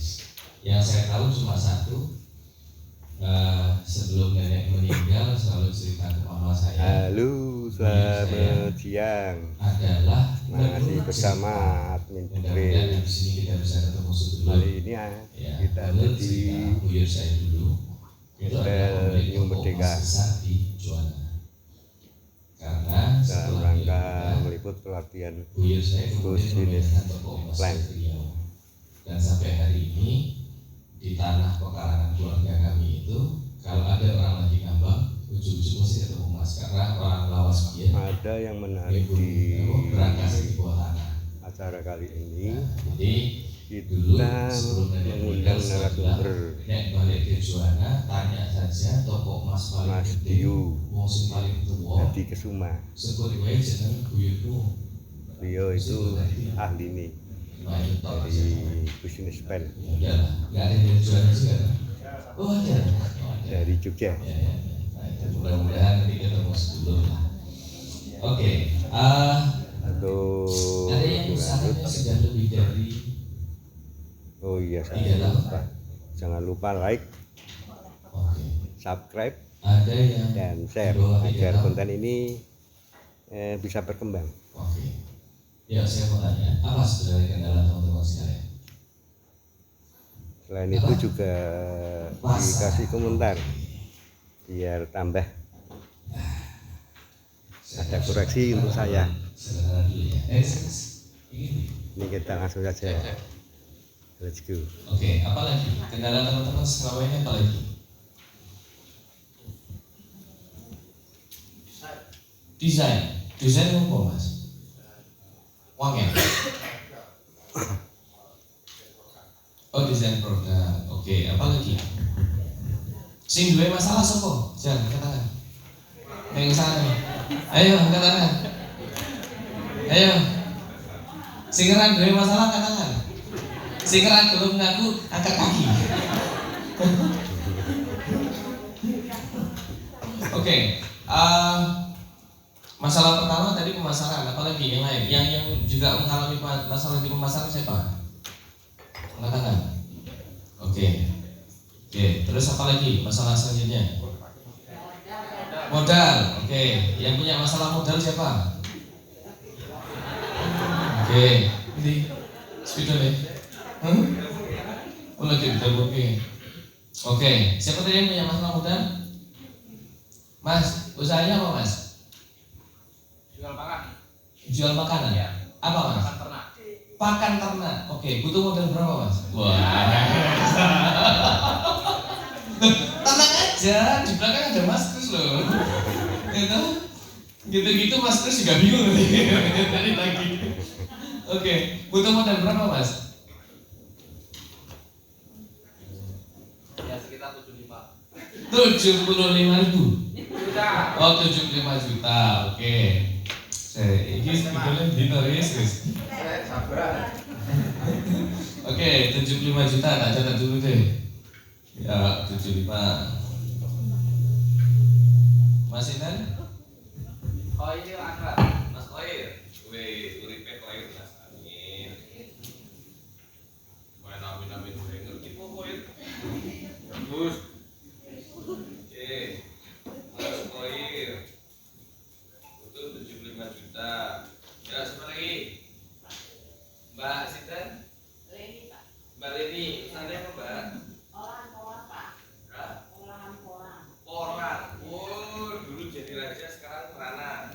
gratis. Yang saya tahu cuma satu, sebelum nenek meninggal selalu cerita ke mama saya. Halo, selamat siang. Adalah masih bersama admin mudah-mudahan di sini kita bisa ketemu dulu. Kali ini kita ada di buyur saya dulu. Hotel New Merdeka karena dalam rangka meliput pelatihan bisnis plan. Dan sampai hari ini di tanah pekarangan keluarga kami itu, kalau ada orang lagi ngambang, ujung-ujung mesti ketemu Mas, karena orang lawas dia. Ada yang menarik di acara kali ini. Jadi kita mengundang narasumber balik ke Juwana, tanya saja toko Mas Dio Hadi Kesuma. Beliau itu ahli nih dari bisnis plan dari Jogja. Mudah-mudahan nanti ketemu sebelum. Oke, Untuk ada yang usahanya sudah lebih dari. Oh iya, jangan lupa like, subscribe, dan share agar konten ini bisa berkembang. Oke. Ya, saya mau tanya, apa sebenarnya kendala teman-teman sekalian? Selain itu juga dikasih komentar biar tambah ada koreksi untuk saya. Ini kita langsung saja. Let's go. Oke, apa lagi? Kendala teman-teman selama ini apa lagi? Desain apa Mas? Uang ya? Oh, desain produk. Oke, apa lagi? Sing duwe masalah sopo? Jangan katakan. Yang sana. Ayo katakan. Ayo. Sing ora duwe masalah katakan. Sing ora gelem ngaku angkat kaki. Oke. Masalah pertama tadi pemasaran, apalagi yang lain? Yang juga mengalami masalah di pemasaran siapa? Mengatakan. Oke, terus apa lagi masalah selanjutnya? Modal. Oke, yang punya masalah modal siapa? Oke, ini speaker ya? Oh lagi udah oke, siapa tadi yang punya masalah modal? Mas, usahanya apa Mas? Jual makanan ya? Apa Mas? Pakan ternak. Oke, butuh modal berapa Mas? Wah. Tenang aja, di belakang ada Mas Kris loh. Gitu Mas Kris juga bingung dari lagi. Oke, butuh modal berapa Mas? Ya sekitar 75. 75.000. Oh 75 juta. Oke. Ini sebetulnya dinoris. Oke, 75 juta, tak catat dulu deh. Ya, 75. Mas Intan? Oh ini akrab, Mas Koir. Wih, uripe Koir Mas. Amin. Main amin ngerti kok Koir. Bagus. Oke. Mas Koir. Butuh 75 juta. Ya, siapa lagi? Mbak Sinten? Leni Pak. Mbak Leni, usahanya apa Mbak? Olahan Pak. Hah? Olahan koran. Koran. Oh, dulu jadi raja, sekarang merana.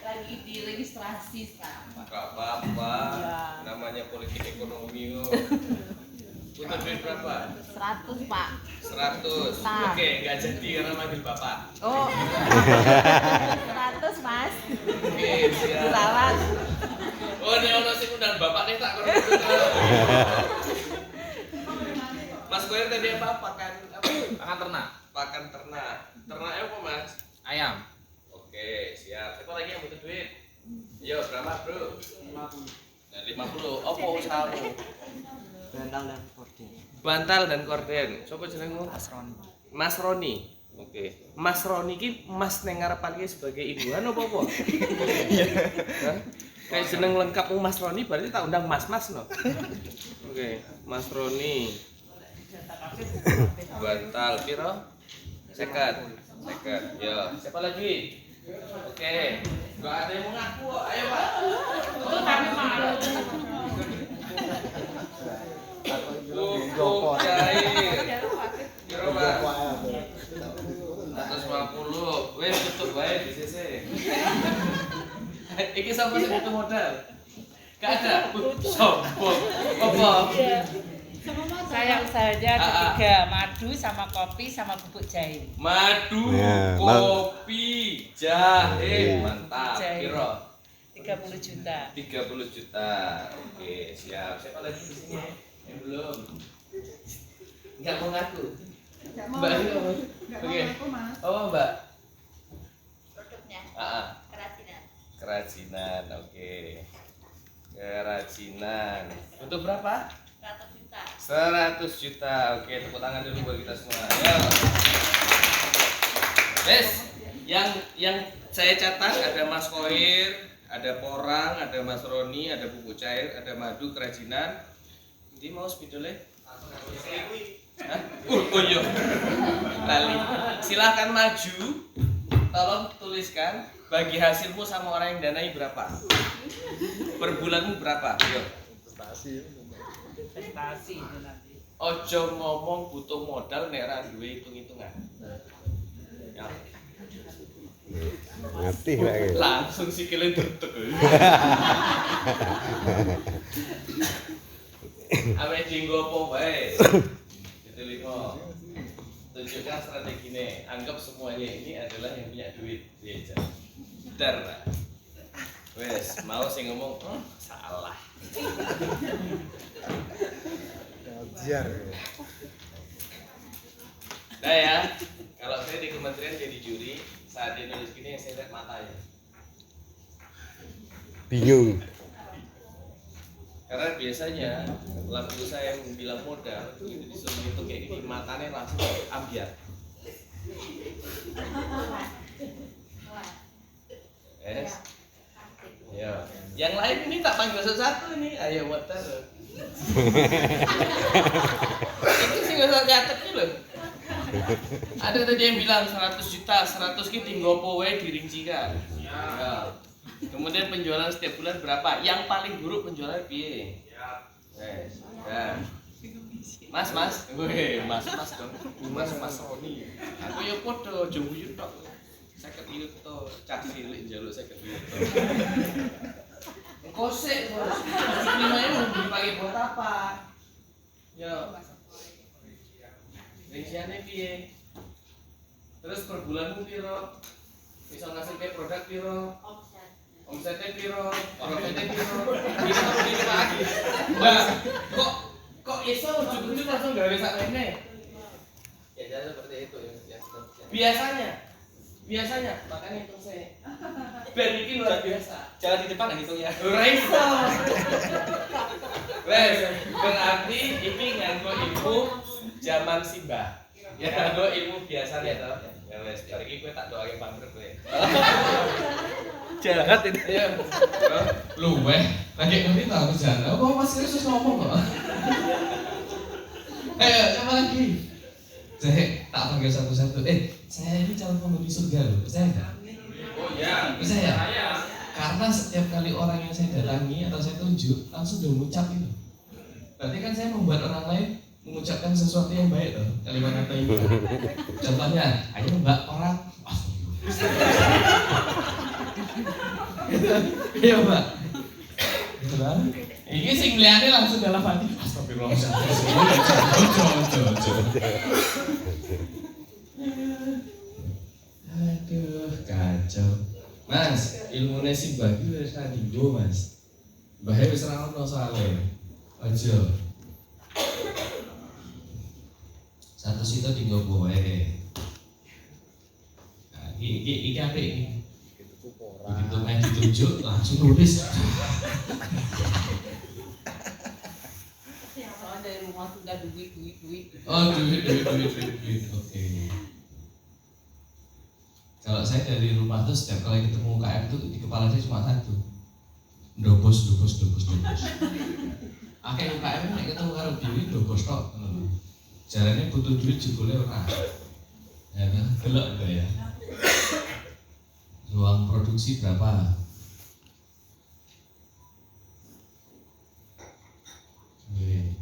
Lagi diregistrasi sekarang Pak. Gak apa-apa. Ya. Namanya politik ekonomi kok. Butuh duit berapa? 100 Pak. 100. Nah. Oke, nggak jadi karena manggil bapak. Oh. 100 Mas. Oke, siap. Salah. Oh, ini ono sing undang bapak nih tak kono. Mas Koir tadi apa? Pakan ternak. Pakan ternak. Ternaknya apa Mas? Ayam. Oke, siap. Siapa lagi yang butuh duit? Yo, berapa bro? 50. Nah, 50. Apa usahamu? Bantal dan korden. Coba jenengmu? Mas Roni. Oke. Mas Roni ki Mas neng ngarepan ki sebagai ibuan apa apa? Iya. Kayak jeneng lengkapmu Mas Roni berarti tak undang Mas no. Oke, Mas Roni. Bantal piro? Seket. Ya, siapa lagi? Oke. Enggak ada yang mau ngaku kok. Ayo, Pak. Kami malah. Pupuk cair. Piro, Pak? 150. Wes tutup bae di CC. Iki sama sing butuh modal. Gak ada. Sombong. Apa? Saya usahanya ada 3, madu sama kopi sama bubuk jahe. Madu, Ya, kopi, jahe, mantap. Jahe. Piro? 30 juta. 30 juta. Oke, siap. Siapa lagi di sini? Yang belum. Enggak mau ngaku. Mbak ini ngomong. Oke. Oh, Mbak. Produknya Ah, kerajinan. kerajinan. Oke. Kerajinan. Untuk berapa? 100 juta. 100 juta. Oke, tepuk tangan dulu buat kita semua. Ayo. Yes. Yang saya catat ada Mas Khoir, ada Porang, ada Mas Roni, ada bubuk cair, ada madu kerajinan. Ini mau spidolnya? Hah? Oh iya. Lali. Silahkan maju. Tolong tuliskan bagi hasilmu sama orang yang danai berapa. Per bulanmu berapa? Yuk. Investasi itu nanti. Ojo ngomong butuh modal nek ra duwe hitung-hitungan. Ya. Ngerti lagi. Langsung sikile tutuk. Awake dinggo apa wae. Ditelingo. Tunjukkan strategine. Anggap semuanya ini adalah yang punya duit. Iya, Dar, Pak. Wes, mau sing ngomong, salah. Ajar. Nah ya, kalau saya di kementerian jadi juri, saat dia nulis gini saya lihat matanya. Bingung. Karena biasanya lagu saya yang bilang modal itu disuruh itu kayak gini, matanya langsung ambiar. Ya. Yang lain ini tak panggil satu-satu ini, ayo modal. Itu sih nggak usah catat nih loh. Ada tadi yang bilang 100 juta, 100 ki tinggal powe dirincikan. Ya. Kemudian penjualan setiap bulan berapa? Yang paling buruk penjualan piye? Yes. Ya. Mas, weh, mas dong. Mas Roni. Aku ya podo jumbo tok. 50 yuto, cah cilik njaluk 50 yuto. Engko sik, Bos. Lima mau dipakai buat apa? Yo. Rinciannya piye? Terus per bulanmu piro? Bisa ngasilke produk piro? Omsetnya piro? Profitnya piro? Ini lagi. Mbak, kok iso ujug-ujug langsung gawe sakmene? Ya seperti itu ya. Biasanya makanya hitung saya. Ben iki luar biasa. Jalan di depan hitungnya. Ora iso. Wes, berarti iki nganggo ilmu zaman Simbah. Ya nganggo ilmu biasanya toh. Ya wes, hari iki kowe tak doake bangkrut kowe. Jahat itu. Iya. Luweh, lagi ngerti tak aku jalan. Oh, Mas Kristus ngomong kok. Siapa lagi? Saya tak panggil satu-satu. Saya ini calon penghuni surga loh. Saya enggak? Oh iya, Saya. Karena setiap kali orang yang saya datangi atau saya tunjuk langsung udah mengucap itu. Berarti kan saya membuat orang lain mengucapkan sesuatu yang baik loh. Kalimat kata ini. Contohnya, ayo Mbak orang. Iya Mbak. Ini sing liane langsung dalam hati. Astagfirullah. Aduh, kacau. Mas, ilmunya sih bagi wis kadinggo, Mas. Bahaya wis ra ono soalé. Aja. Satu situ tinggal gue. Nah, iki apik iki. Begitu main ditunjuk langsung nulis. Soalnya dari rumah sudah duit. Oh, duit. Oke. Kalau saya dari rumah tuh setiap kali ketemu KM tuh di kepala saya cuma satu. Dobos. Akeh UKM nek ketemu karo dhewe dobos tok. Jarane butuh duit jebule ora. Ya kan? Delok enggak ya? Ruang produksi berapa? Oke.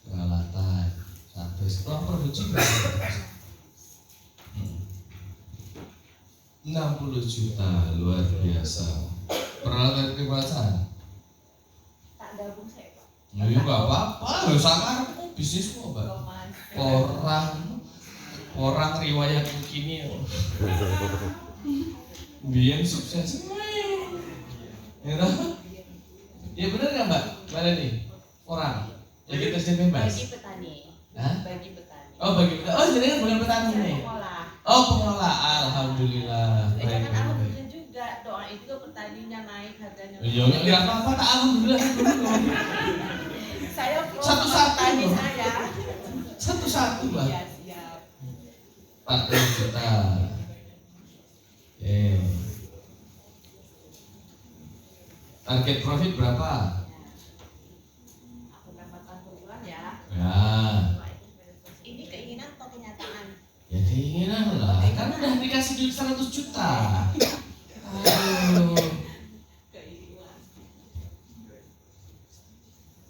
Peralatan, sampai ruang produksi berapa? 60 juta, luar biasa. Peralatan kemasan. Tak gabung saya Pak. Ya enggak apa-apa, sama bisnis kok, Mbak. Orang riwayat begini biar sukses. Ya benar nggak Mbak? Mana nih orang yang kita jadi bebas? Bagi petani. Hah? Bagi petani. Oh bagi petani. Oh jadi kan bukan petani nih. Pengolah. Oh pengelola. Alhamdulillah. Jangan alhamdulillah juga, doain juga petaninya naik harganya. Iya nggak apa-apa. Tak alhamdulillah. Saya pro Satu-satu petani loh. saya. Satu-satu Mbak. Iya siap. 40 juta. Target profit berapa? Aku dapatkan per bulan ya. Ya. Ini keinginan atau kenyataan? Ya keinginan lah, kan udah dikasih duit 100 juta. Aduh.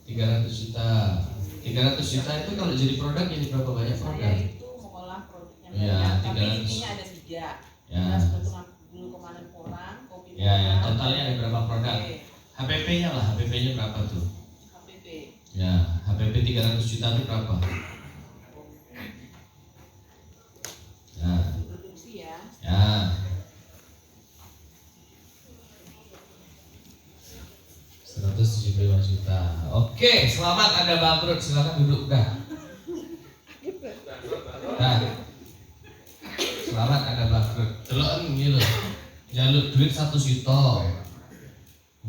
300 juta. 300 juta itu kalau jadi produk jadi berapa banyak produk? Saya itu mengolah produknya Ya, banyak, tapi 300. intinya ada 3. Ya. Beras keturunan dulu kemarin porang, kopi Ya, ya, porang. totalnya ada berapa produk? Oke, HPP-nya lah, HPP-nya berapa tuh? HPP. Ya, HPP 300 juta itu berapa? Ya, Produksi ya. ya. Rp175 juta. Oke, selamat Anda bangkrut. Silakan duduk dah. Nah, selamat Anda bangkrut. Delok iki lho. Jaluk duit 1 juta.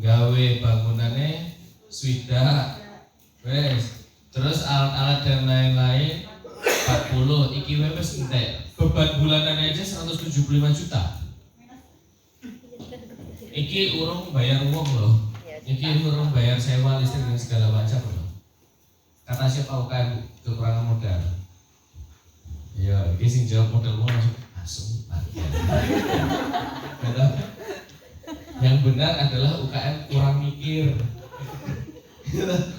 Gawe bangunannya swidak. Wes. Terus alat-alat dan lain-lain 40. Iki wes entek. Beban bulanannya aja 175 juta. Iki urung bayar uang loh. Iki urung bayar sewa listrik dan segala macam loh. Kata siapa UKM kekurangan modal. Ya, iki sing jawab modal langsung mati. Yang benar adalah UKM kurang mikir.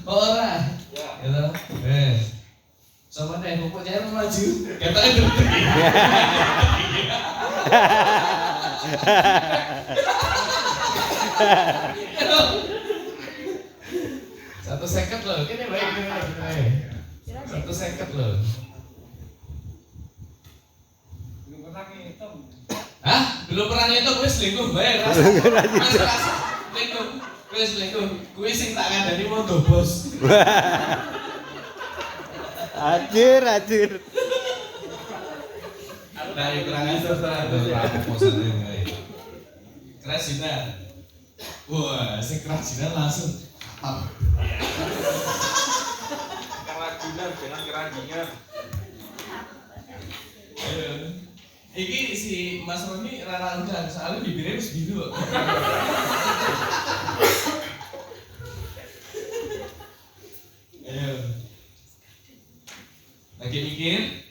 Oh, ora. Ya. Wes. Sama deh, pokoknya maju. Katanya gede. Satu seket loh, ini baik. 1 seket loh. Hah? Belum pernah ngitung, gue selingkuh baik. Selingkuh, gue selingkuh. Gue sing tak ngandani mau dobos. Anjir. Nah, kurang ajar proposalnya baik. Kerajinan. Wah, si kerajinan langsung. Kerajinan, jangan keranjingan. Ayo. Iki si Mas Roni rara udah soalnya bibirnya wis biru. Ayo. Lagi mikir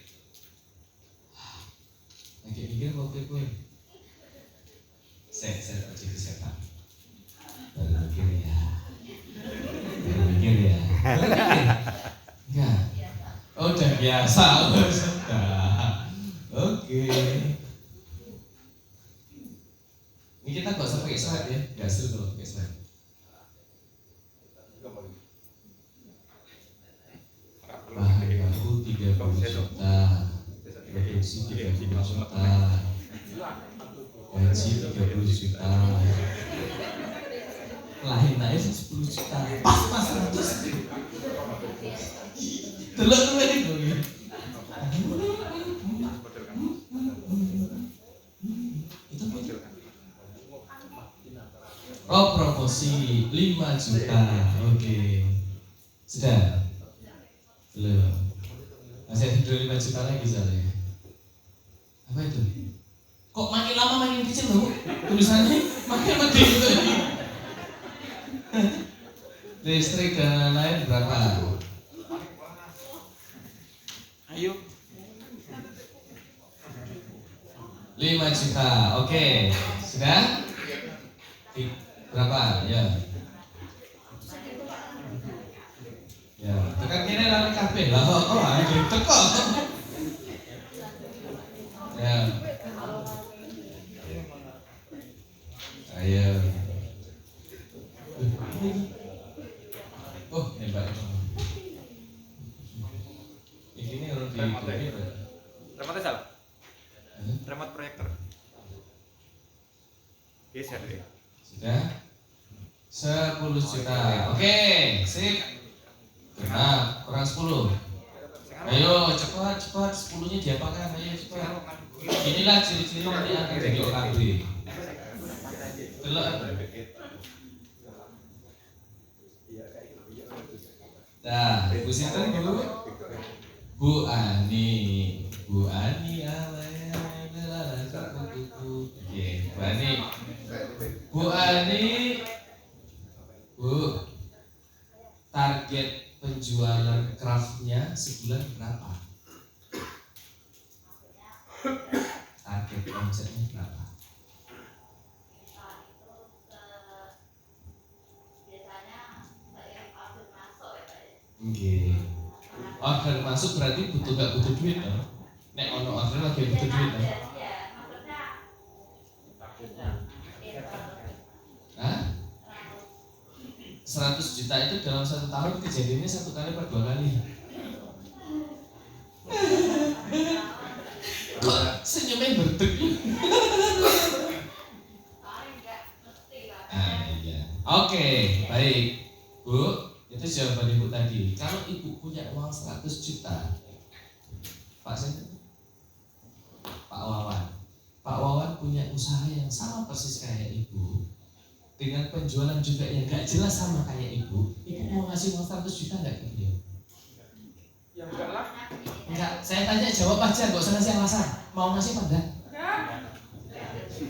kopi kue. Saya tak jadi setan. Baru mikir ya. Enggak. Oh, udah biasa. Sudah. Oke. Ini kita nggak usah pakai slide ya, nggak hasil kalau pakai slide. Bahan baku 30 juta, produksi 30 juta, gaji 30 juta, lain aja 10 juta, pas 100. Telur tuh ini gue. Oh, promosi 5 juta. Oke. Sudah? Belum. Masih ada 5 juta lagi soalnya. Apa itu? Kok makin lama makin kecil loh? Tulisannya makin gede gitu. Listrik dan lain-lain berapa? Ayo. 5 juta. Oke. Sudah? Berapa? Ya. Ya, tekan kene lawan kabeh. Lah kok anjing teko. Ya. Ayo. Oh, hebat. Ini orang di Remote salah. Remote proyektor. Geser deh. Sudah? 10 juta. Oke, sip. Nah, kurang 10. Ayo cepat 10-nya diapakan? Ayo cepat. Inilah ciri-ciri nanti akan jadi OKB. Delok apa? Nah, Bu Sinten dulu. Bu Ani Oke, Bu Ani. Bu, target penjualan craftnya sebulan berapa? Target omsetnya berapa? Oke. Order masuk berarti gak butuh duit dong? Nek ono order lagi butuh duit dong? Hah? 100 juta itu dalam 1 tahun kejadiannya 1 kali per 2 kali. Kok senyumnya berdek? Iya. Oke, baik Bu, itu jawaban Ibu tadi. Kalau Ibu punya uang 100 juta, Pak Wawan punya usaha yang sama persis kayak Ibu, dengan penjualan juga yang gak jelas sama kayak Ibu mau ngasih uang 100 juta gak ke beliau? Ya enggak lah. Enggak, saya tanya jawab aja, gak usah ngasih alasan. Mau ngasih apa enggak?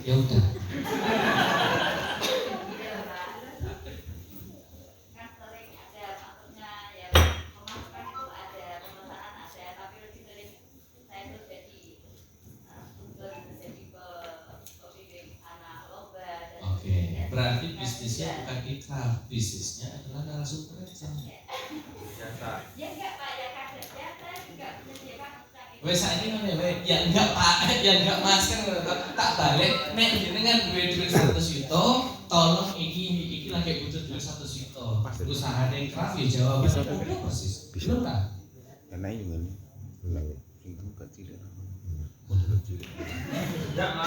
Ya udah. Berarti bisnisnya bukan ikraf, bisnisnya adalah narasumber aja. Biasa. Wes saiki ngene wae, ya enggak Pak, ya enggak Mas kan tak balik nek jenengan duwe duit 100 juta, tolong iki lagi butuh duit 100 juta. Usahane ikraf ya jawab persis. Belum kan? Enak ini. Itu kecil.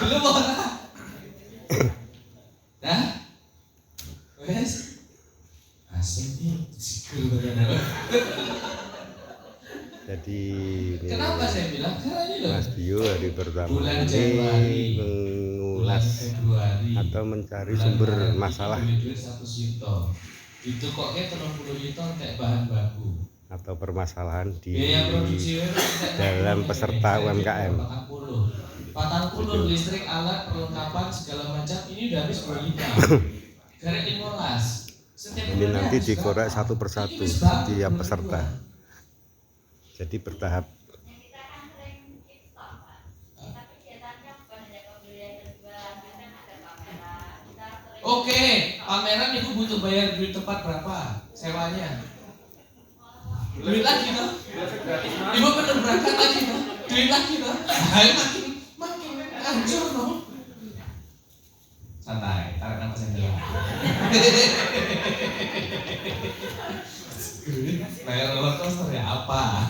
Belum ora. Dah? Wes? Asem nih, sikil bener. Jadi Kenapa saya bilang? Karena ini loh. Mas Bio hari pertama Bulan ini Januari, mengulas Februari, atau mencari sumber masalah duit 100 juta. Itu kok kayak 30 juta kayak bahan baku. atau permasalahan di Biaya produksi dalam peserta UMKM. 40 listrik, alat, perlengkapan segala macam ini udah habis 25. Karena 15. Ini nanti dikorek satu persatu setiap peserta. Jadi bertahap. Oke, pameran ibu butuh bayar duit tempat berapa? Sewanya? Duit lagi toh? Ibu bener berangkat lagi toh? Duit lagi toh? Makin hancur dong. Santai, tarik nafas yang dalam. Bayar roller coaster ya apa?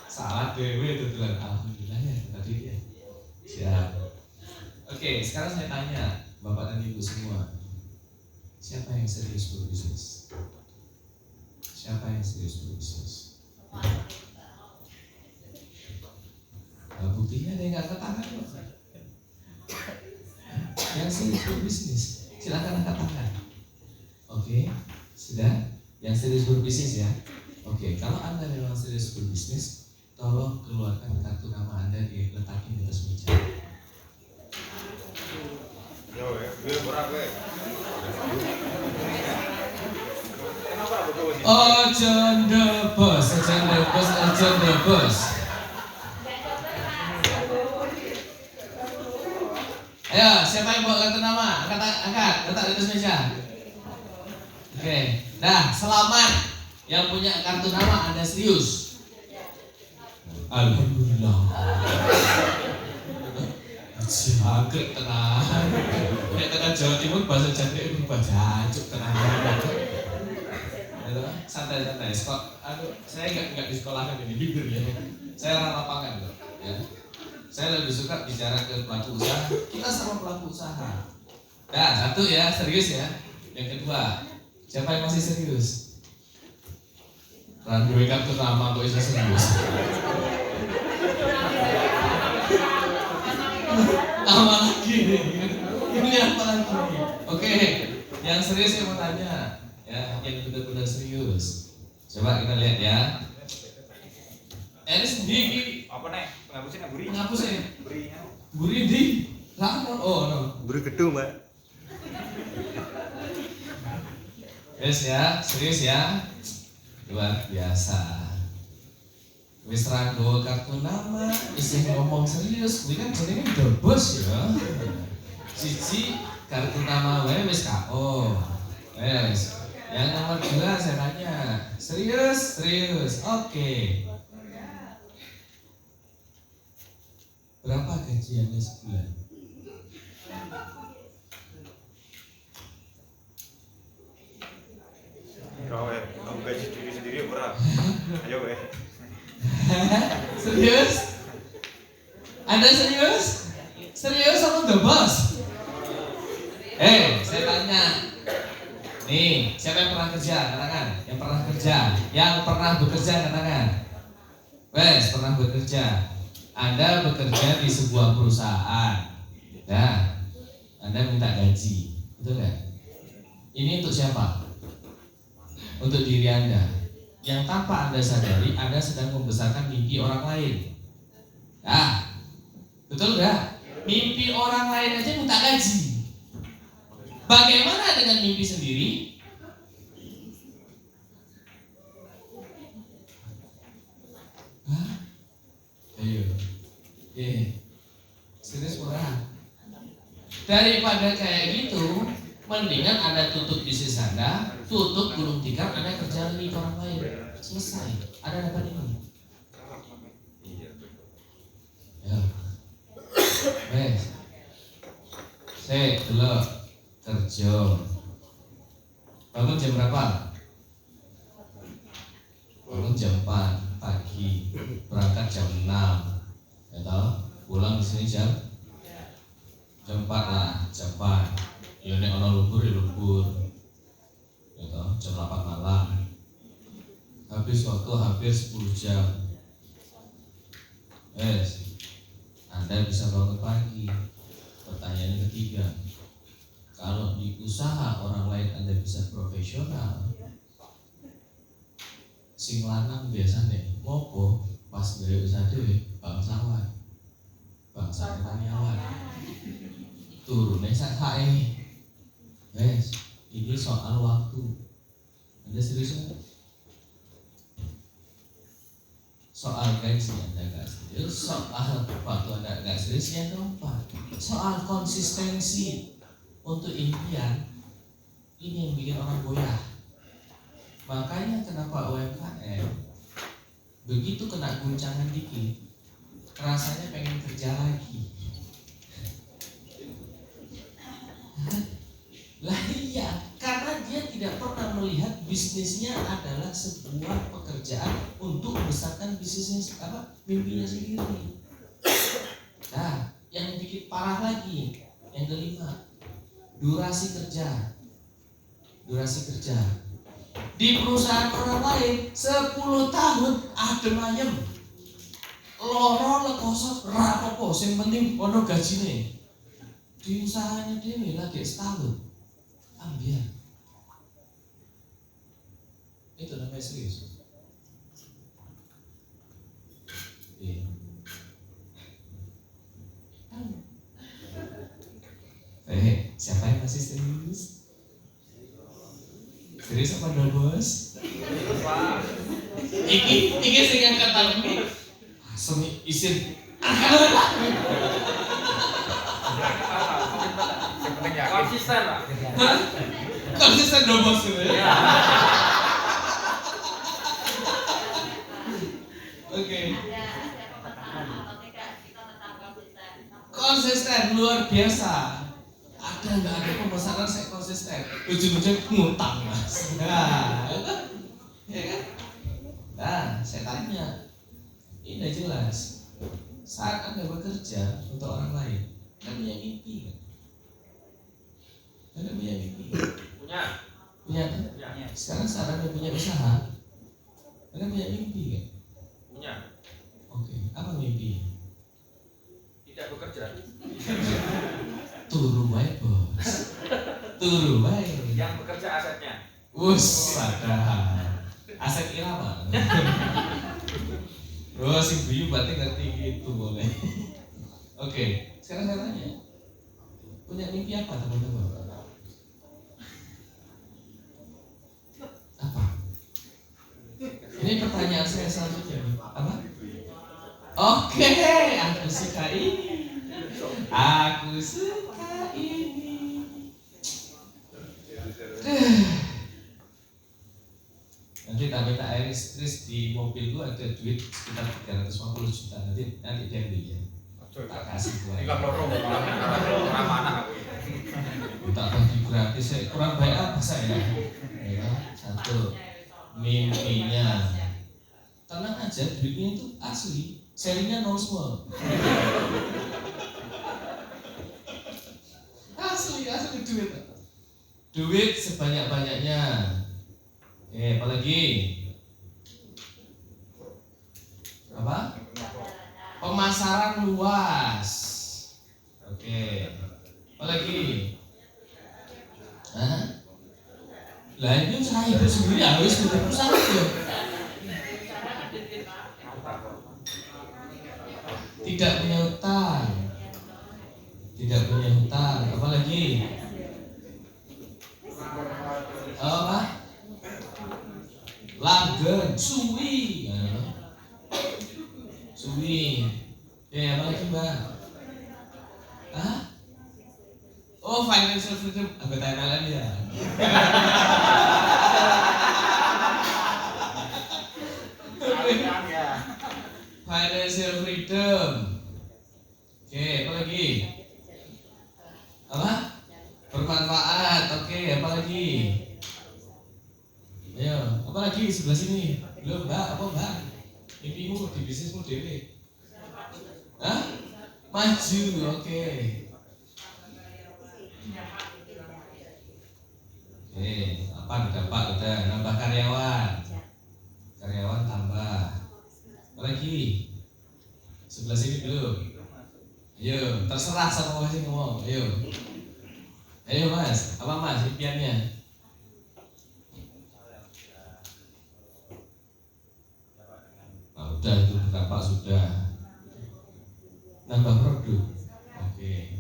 Salah dewe itu tuh. Alhamdulillah ya tadi ya. Siap. Oke, sekarang saya tanya Bapak dan Ibu semua, siapa yang serius berbisnis? Siapa yang serius berbisnis? Nah, buktinya ada yang nggak angkat tangan loh. Yang serius berbisnis, silakan angkat tangan. Oke, sudah. Yang serius berbisnis ya. Oke, kalau Anda memang serius berbisnis, tolong keluarkan kartu nama Anda, diletakin di atas meja. Yo, gue murah gue. Kenapa aku bawa sini? Ojo ndebos, ojo ndebos, ojo ndebos. Ayo, siapa yang bawa kartu nama? Angkat, letak di atas meja. Oke, nah selamat yang punya kartu nama Anda serius. Alhamdulillah. Jangkrik tenang. Kayak tengah Jawa Timur bahasa jangkrik itu berubah jancuk tenang. Santai-santai. Aduh, saya nggak di sekolahan ini bibir ya. Saya orang lapangan loh. Ya. Saya lebih suka bicara ke pelaku usaha. Kita sama pelaku usaha. Nah, satu ya, serius ya. Yang kedua, siapa yang masih serius? Randu kartu nama kok bisa serius. Apa lagi? Ini apa lagi? Oke, yang serius saya mau tanya, ya, yang benar-benar serius. Coba kita lihat ya. Eris sendiri Apa nih? Penghapusin yang buri? ngapus ya? Burinya. Buri di lama. Oh no. Buru gedung, Mbak. Yes ya, serius ya. Luar biasa. Wis ra nggawa kartu nama, isih ngomong serius, kuwi kan jenenge udah bos ya. Siji kartu nama wae wis KO. Wes. Yang nomor 2 saya tanya, serius? Serius. Oke. Berapa gajiannya sebulan? Kau kamu gaji diri sendiri murah. Ayo gue. Serius? Anda serius? Serius apa udah bos? Saya tanya. Nih, siapa yang pernah kerja? Katakan. Yang pernah kerja. Yang pernah bekerja katakan. Wes, pernah bekerja. Anda bekerja di sebuah perusahaan. Nah, Anda minta gaji. Betul nggak? Ini untuk siapa? Untuk diri Anda. Yang tanpa Anda sadari, Anda sedang membesarkan mimpi orang lain. Nah, betul nggak? Mimpi orang lain aja minta gaji. Bagaimana dengan mimpi sendiri? Hah? Ayo, serius orang. Daripada kayak gitu, mendingan Anda tutup bisnis Anda, tutup gulung tikar, Anda kerja di orang lain. Selesai. Anda dapat ini. Ya. Wes. Saya dulu kerja. Bangun jam berapa? Bangun jam 4 pagi. Berangkat jam 6. Ya toh? Pulang di sini jam 4 lah, jam 4. Ya nek ana lembur ya lembur. Ya toh, jam 8 malam. Habis waktu hampir 10 jam. Anda bisa bangun pagi. Pertanyaan ketiga, kalau di usaha orang lain Anda bisa profesional, sing lanang biasanya ngopo pas gawe usaha dhewe bangsawan. Bangsa karyawan. Turune sak-sake. Ini soal waktu. Anda serius nggak? Soal gaji Anda nggak serius, soal waktu Anda nggak serius. Yang keempat, soal konsistensi untuk impian. Ini yang bikin orang goyah. Makanya kenapa UMKM begitu kena guncangan dikit, rasanya pengen kerja lagi. Lah iya, karena dia tidak pernah melihat bisnisnya adalah sebuah pekerjaan untuk membesarkan bisnisnya mimpinya sendiri. Nah, yang bikin parah lagi, yang kelima, durasi kerja. Durasi kerja. Di perusahaan orang lain 10 tahun adem ayem. Loro lekosot rapopo, sing penting ono gajine. Di usahanya dhewe lagi setahun. Ambil. Itu namanya serius. biasa pada bos. Iki sing angkat tangan. Semi isin. Konsisten lah. Konsisten dong bos itu ya. Oke. Konsisten luar biasa. Ada nggak ada pemesanan saya konsisten. Ujung-ujung ngutang mas. Nah, ya kan? Nah, saya tanya. Ini udah jelas. Saat Anda bekerja untuk orang lain, Anda punya mimpi kan? Anda punya mimpi? Punya. Punya kan? Punya. Sekarang saat Anda punya usaha, Anda punya mimpi kan? Punya. Oke, apa mimpi? Tidak bekerja. Turu baik bos. Turu baik. Yang bekerja asetnya. Wus, sadar. Aset irama. Oh, si Buyu berarti ngerti gitu boleh. Oke, sekarang saya tanya. Punya mimpi apa teman-teman? Apa? Ini pertanyaan saya selanjutnya. Apa? Oke, aku suka ini. Aku suka ini. Nanti tak minta Iris di mobil gua ada duit sekitar 350 juta. Nanti dia beli ya. Tak kasih gua. Ini kan lorong orang mana aku. Tak bagi gratis. Saya kurang baik apa saya? Ya, satu mimpinya. Tenang aja, duitnya itu asli. Serinya nol semua. Asli duit. Duit sebanyak-banyaknya. Oke, apalagi? Apa? Pemasaran luas. Oke. Apalagi? Hah? Lah ini usaha ibu sendiri harus punya usaha ya. Tidak punya hutang. Tidak punya hutang. Apalagi? Apa? Langgeng, suwi. Suwi. Ya, apa lagi mbak? Hah? Oh, financial freedom. Anggota MLM ya. Financial freedom. Oke, apa lagi? Apa? Bermanfaat. Oke, apa lagi? Ayo, apa lagi sebelah sini? Belum mbak, apa mbak? Mimpimu di bisnismu dewe? Hah? Maju, oke. Oke, apa dapat udah nambah karyawan. Karyawan tambah. Apa lagi? Sebelah sini belum. Ayo, terserah sama mas yang ngomong. Ayo. Ayo mas, apa mas impiannya? Nah, udah itu berapa sudah. Nambah produk. Oke.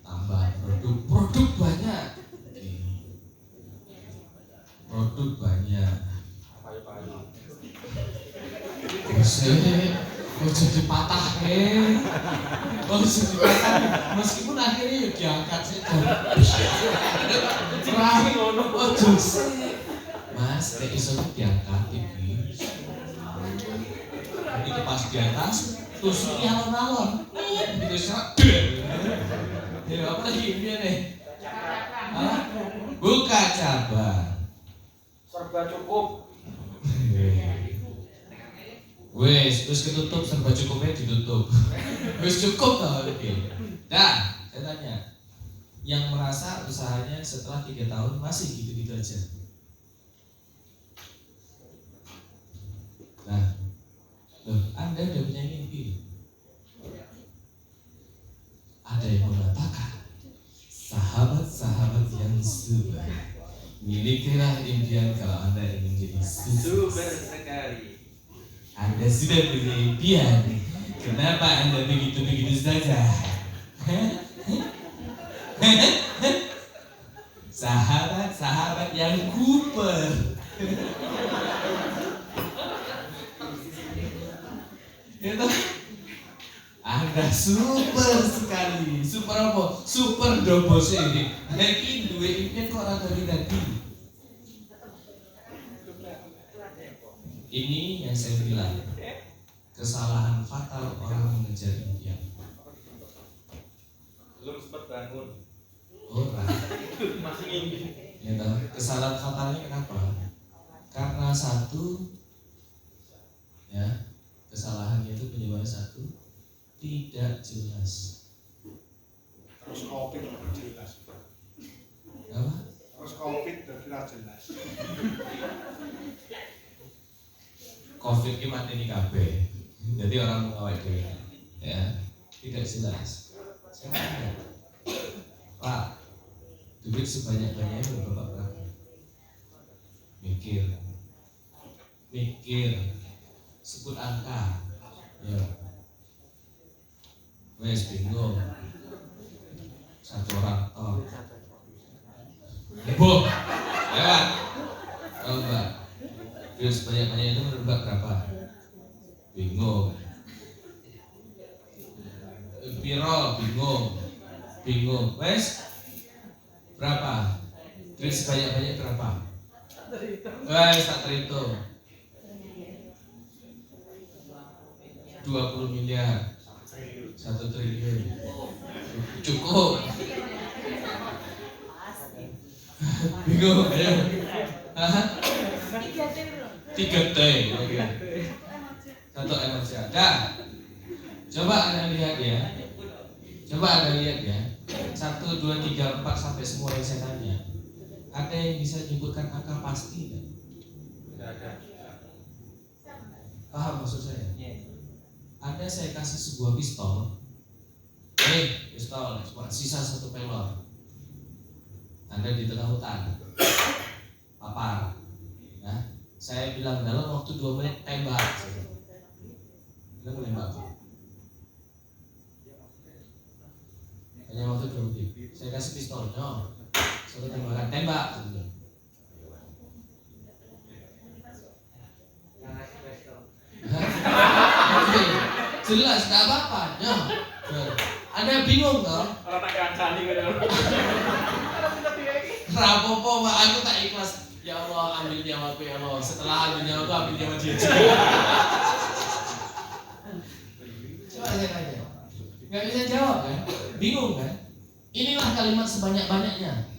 Tambah produk banyak. Oke. Produk banyak. Oh jadi patah oh jadi patah meskipun akhirnya ya diangkat sih oh jadi mas kayak iso diangkat ini pas di atas tusuk alon-alon gitu serak ya apa lagi ini nih buka cabang Serba cukup. Wes ketutup serba cukupnya ditutup. Wes cukup tau oke. Nah, saya tanya, yang merasa usahanya setelah 3 tahun masih gitu-gitu aja. Nah, loh, Anda udah punya mimpi. Ada yang mengatakan, sahabat-sahabat yang super, milikilah impian kalau Anda ingin jadi Super sukses. sekali. Anda sudah punya impian. Kenapa Anda begitu-begitu saja? Sahabat sahabat yang kuper. Itu Anda super sekali. Super apa? Super dobos ini. Lagi duwe impian kok ora tadi. Ini yang saya bilang, kesalahan fatal orang mengejar impian. Belum sempat bangun. Orang Masih ngimpi. ya tahu. Kesalahan fatalnya kenapa? Karena satu, ya, kesalahannya itu penyebabnya satu, tidak jelas. Terus covid tidak jelas. Apa? Terus covid tidak jelas. Covid ini mati di KB. Jadi orang mengawal itu, ya, tidak jelas. Saya tanya, Pak, duit sebanyak-banyaknya berapa berapa? Mikir, sebut angka, ya. Wes bingung. Satu orang tol. Bu, lewat. Oh Mbak, duit sebanyak-banyaknya itu menurut Mbak berapa? Bingung. Piro, bingung. Wes, berapa? Duit sebanyak-banyak berapa? Wes, tak terhitung. 20 miliar. 1 triliun. Cukup. Bingung, ayo. Hah? 3 T. Oke. Satu emosi. Dah. Coba Anda lihat ya. 1, 2, 3, 4 sampai semua yang saya tanya. Ada yang bisa menyebutkan angka pasti kan? Tidak ada. Paham maksud saya? Ada saya kasih sebuah pistol. Pistol, cuma sisa 1 pelor. Anda di tengah hutan, papar. Nah, saya bilang dalam waktu 2 menit tembak. Anda menembak apa? Hanya waktu 2 menit. Saya kasih pistolnya, 1 tembakan, tembak. Jelas, gak apa-apa. Anda bingung toh? Kalau tak kancani kan. Rapopo, Pak, aku tak ikhlas. Ya Allah, ambil nyawaku ya Allah. Setelah ambil nyawaku, ambil nyawa dia juga. Coba saya tanya, nggak bisa jawab kan? Bingung kan? Inilah kalimat sebanyak-banyaknya.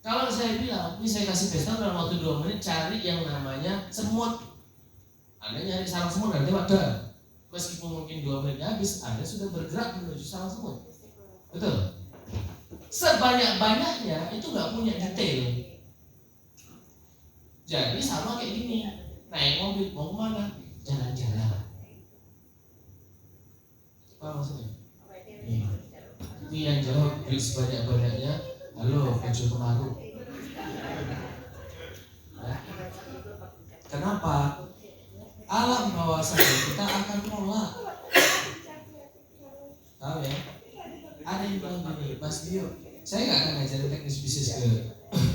Kalau saya bilang, ini saya kasih pistol dalam waktu 2 menit, cari yang namanya semut. Anda nyari sarang semut dan tembak dan meskipun mungkin 2 menit habis, Anda sudah bergerak menuju sarang semut. Betul? Sebanyak-banyaknya itu nggak punya detail. Jadi sama kayak gini, naik mobil mau kemana? Jalan-jalan. Apa maksudnya? Ini yang jawab duit sebanyak-banyaknya. Halo, Kojo Kemaru. Ya. Kenapa? Alam bawah sadar kita akan nolak. Tahu ya? Ada yang bilang gini, Mas Dio, saya nggak akan ngajarin teknis bisnis ke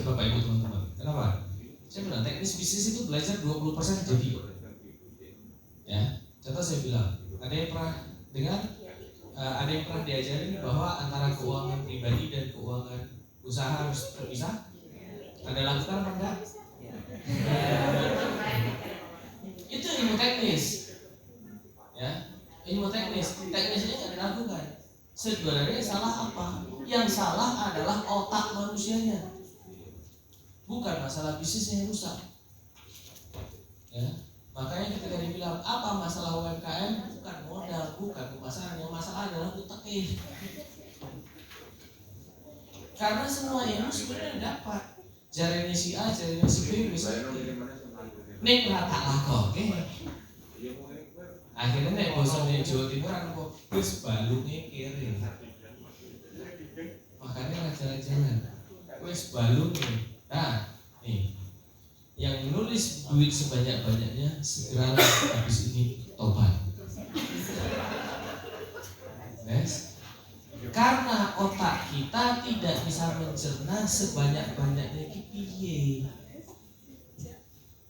Bapak Ibu teman-teman. Kenapa? Saya bilang teknis bisnis itu belajar 20% jadi. Ya, contoh saya bilang, ada yang pernah dengar? Ada yang pernah diajarin bahwa antara keuangan pribadi dan keuangan usaha harus terpisah? Ada lakukan apa enggak? Itu ilmu teknis, ya, ilmu teknis. Teknisnya nggak dilakukan. Sebenarnya salah apa? Yang salah adalah otak manusianya, bukan masalah bisnisnya yang rusak. Ya, makanya ketika dibilang apa masalah UMKM, bukan modal, bukan pemasaran, yang masalah adalah utaknya. Karena semua ilmu sebenarnya dapat. Jarene si A, jarene si B, bisa. Nek rata lah kok, oke? Akhirnya nek bosan di Jawa Timur aku wis balunge kiri. Makanya nggak jalan-jalan. Wis balunge. Nah, nih. Yang nulis duit sebanyak-banyaknya segera habis ini tobat. Yes? Karena otak kita tidak bisa mencerna sebanyak-banyaknya iki piye.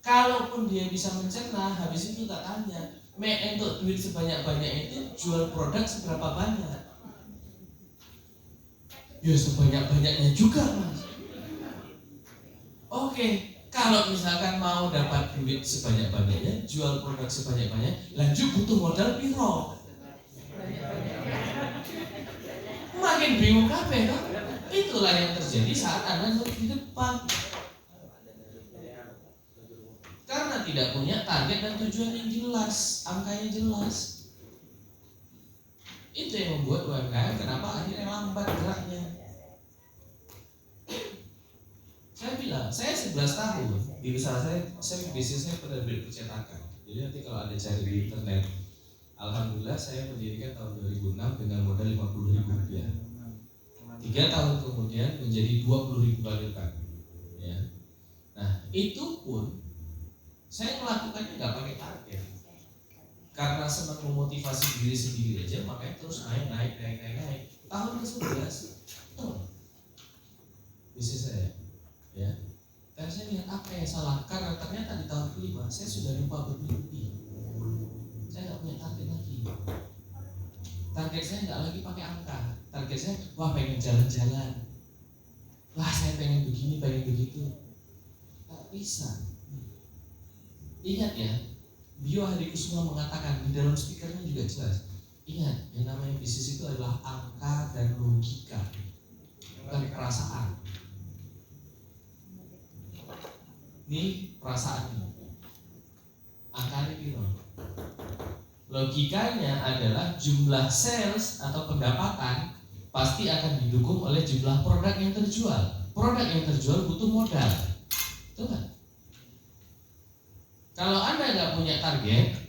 Kalaupun dia bisa mencerna, habis itu tak tanya, untuk duit sebanyak-banyak itu jual produk seberapa banyak? Ya sebanyak-banyaknya juga, Mas. Oke, kalau misalkan mau dapat duit sebanyak-banyaknya, jual produk sebanyak-banyak, lanjut butuh modal piro? Makin bingung kabeh kan? Itulah yang terjadi saat Anda di depan. Karena tidak punya target dan tujuan yang jelas, angkanya jelas. Itu yang membuat UMKM kenapa akhirnya lambat geraknya. Saya bilang, saya 11 tahun di usaha saya bisnis saya pada percetakan. Jadi nanti kalau ada cari di internet, alhamdulillah saya mendirikan tahun 2006 dengan modal Rp50.000. 3 tahun kemudian menjadi 20.000 kali lipat. Ya. Nah itu pun saya melakukannya nggak pakai target, karena senang memotivasi diri sendiri aja, makanya terus naik. Tahun ke-11 bisnis saya, ya. Dan saya lihat apa yang salah, karena ternyata di tahun ke-5 saya sudah lupa bermimpi. Saya nggak punya target lagi. Target saya nggak lagi pakai angka. Target saya, wah pengen jalan-jalan. Wah saya pengen begini, pengen begitu. Tak bisa. Ingat ya, Bio Hadikusuma mengatakan di dalam speakernya juga jelas. Ingat, yang namanya bisnis itu adalah angka dan logika, bukan perasaan. Ini perasaannya. Angkanya piro? Logikanya adalah jumlah sales atau pendapatan pasti akan didukung oleh jumlah produk yang terjual. Produk yang terjual butuh modal. Betul kan? Kalau Anda nggak punya target,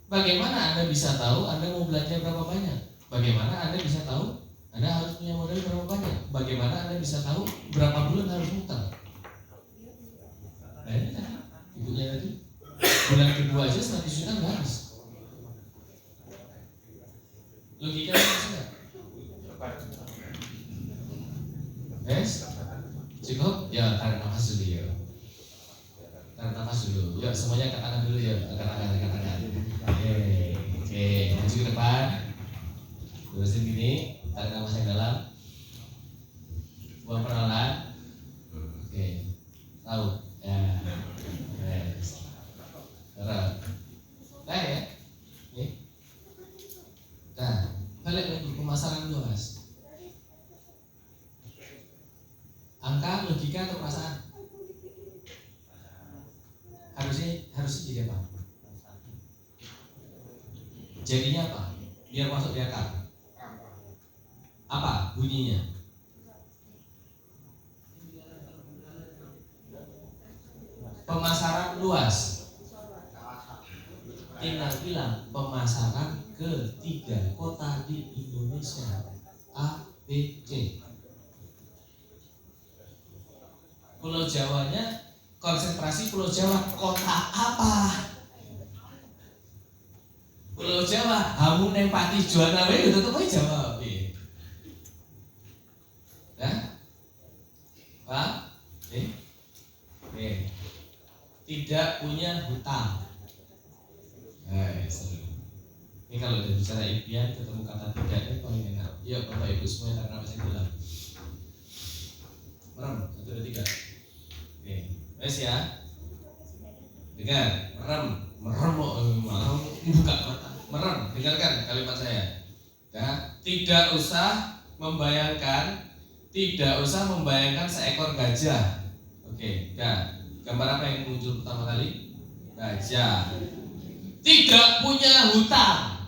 bagaimana Anda bisa tahu Anda mau belanja berapa banyak? Bagaimana Anda bisa tahu Anda harus punya modal berapa banyak? Bagaimana Anda bisa tahu berapa bulan harus muter? Nah ini tadi, ibunya tadi, bulan kedua aja 100 juta nggak habis. Logikanya sudah. Yes? Cukup? Ya, tarik nafas dulu ya. Tarik nafas dulu. Yuk semuanya angkat tangan dulu ya. Angkat tangan. Oke. Maju ke depan. Lurusin gini. Tarik nafas yang dalam. Buang perlahan. Oke. Tahu? Ya. Yes. Terus. Nah ya. Nih. Nah, balik lagi pemasaran luas. Angka, logika atau perasaan? Harusnya jadi apa? Jadinya apa? Biar masuk di akal. Apa bunyinya? Pemasaran luas. Tinggal bilang pemasaran ke 3 kota di Indonesia, A, B, C. Pulau Jawanya, konsentrasi Pulau Jawa, kota apa? Pulau Jawa, kamu nempati juana wae tetep ae Jawa. Ya? Pak? Tidak punya hutang. Seru. Ini kalau udah bicara impian ketemu kata tidak ini paling enak. Yuk Bapak Ibu semuanya tarik nafas yang dalam. Merem, 1, 2, 3. Oke, wes ya. Dengar, merem mau buka mata. Merem, dengarkan kalimat saya. Ya, tidak usah membayangkan seekor gajah. Oke, ya. Gambar apa yang muncul pertama kali? Gajah. Tidak punya hutang.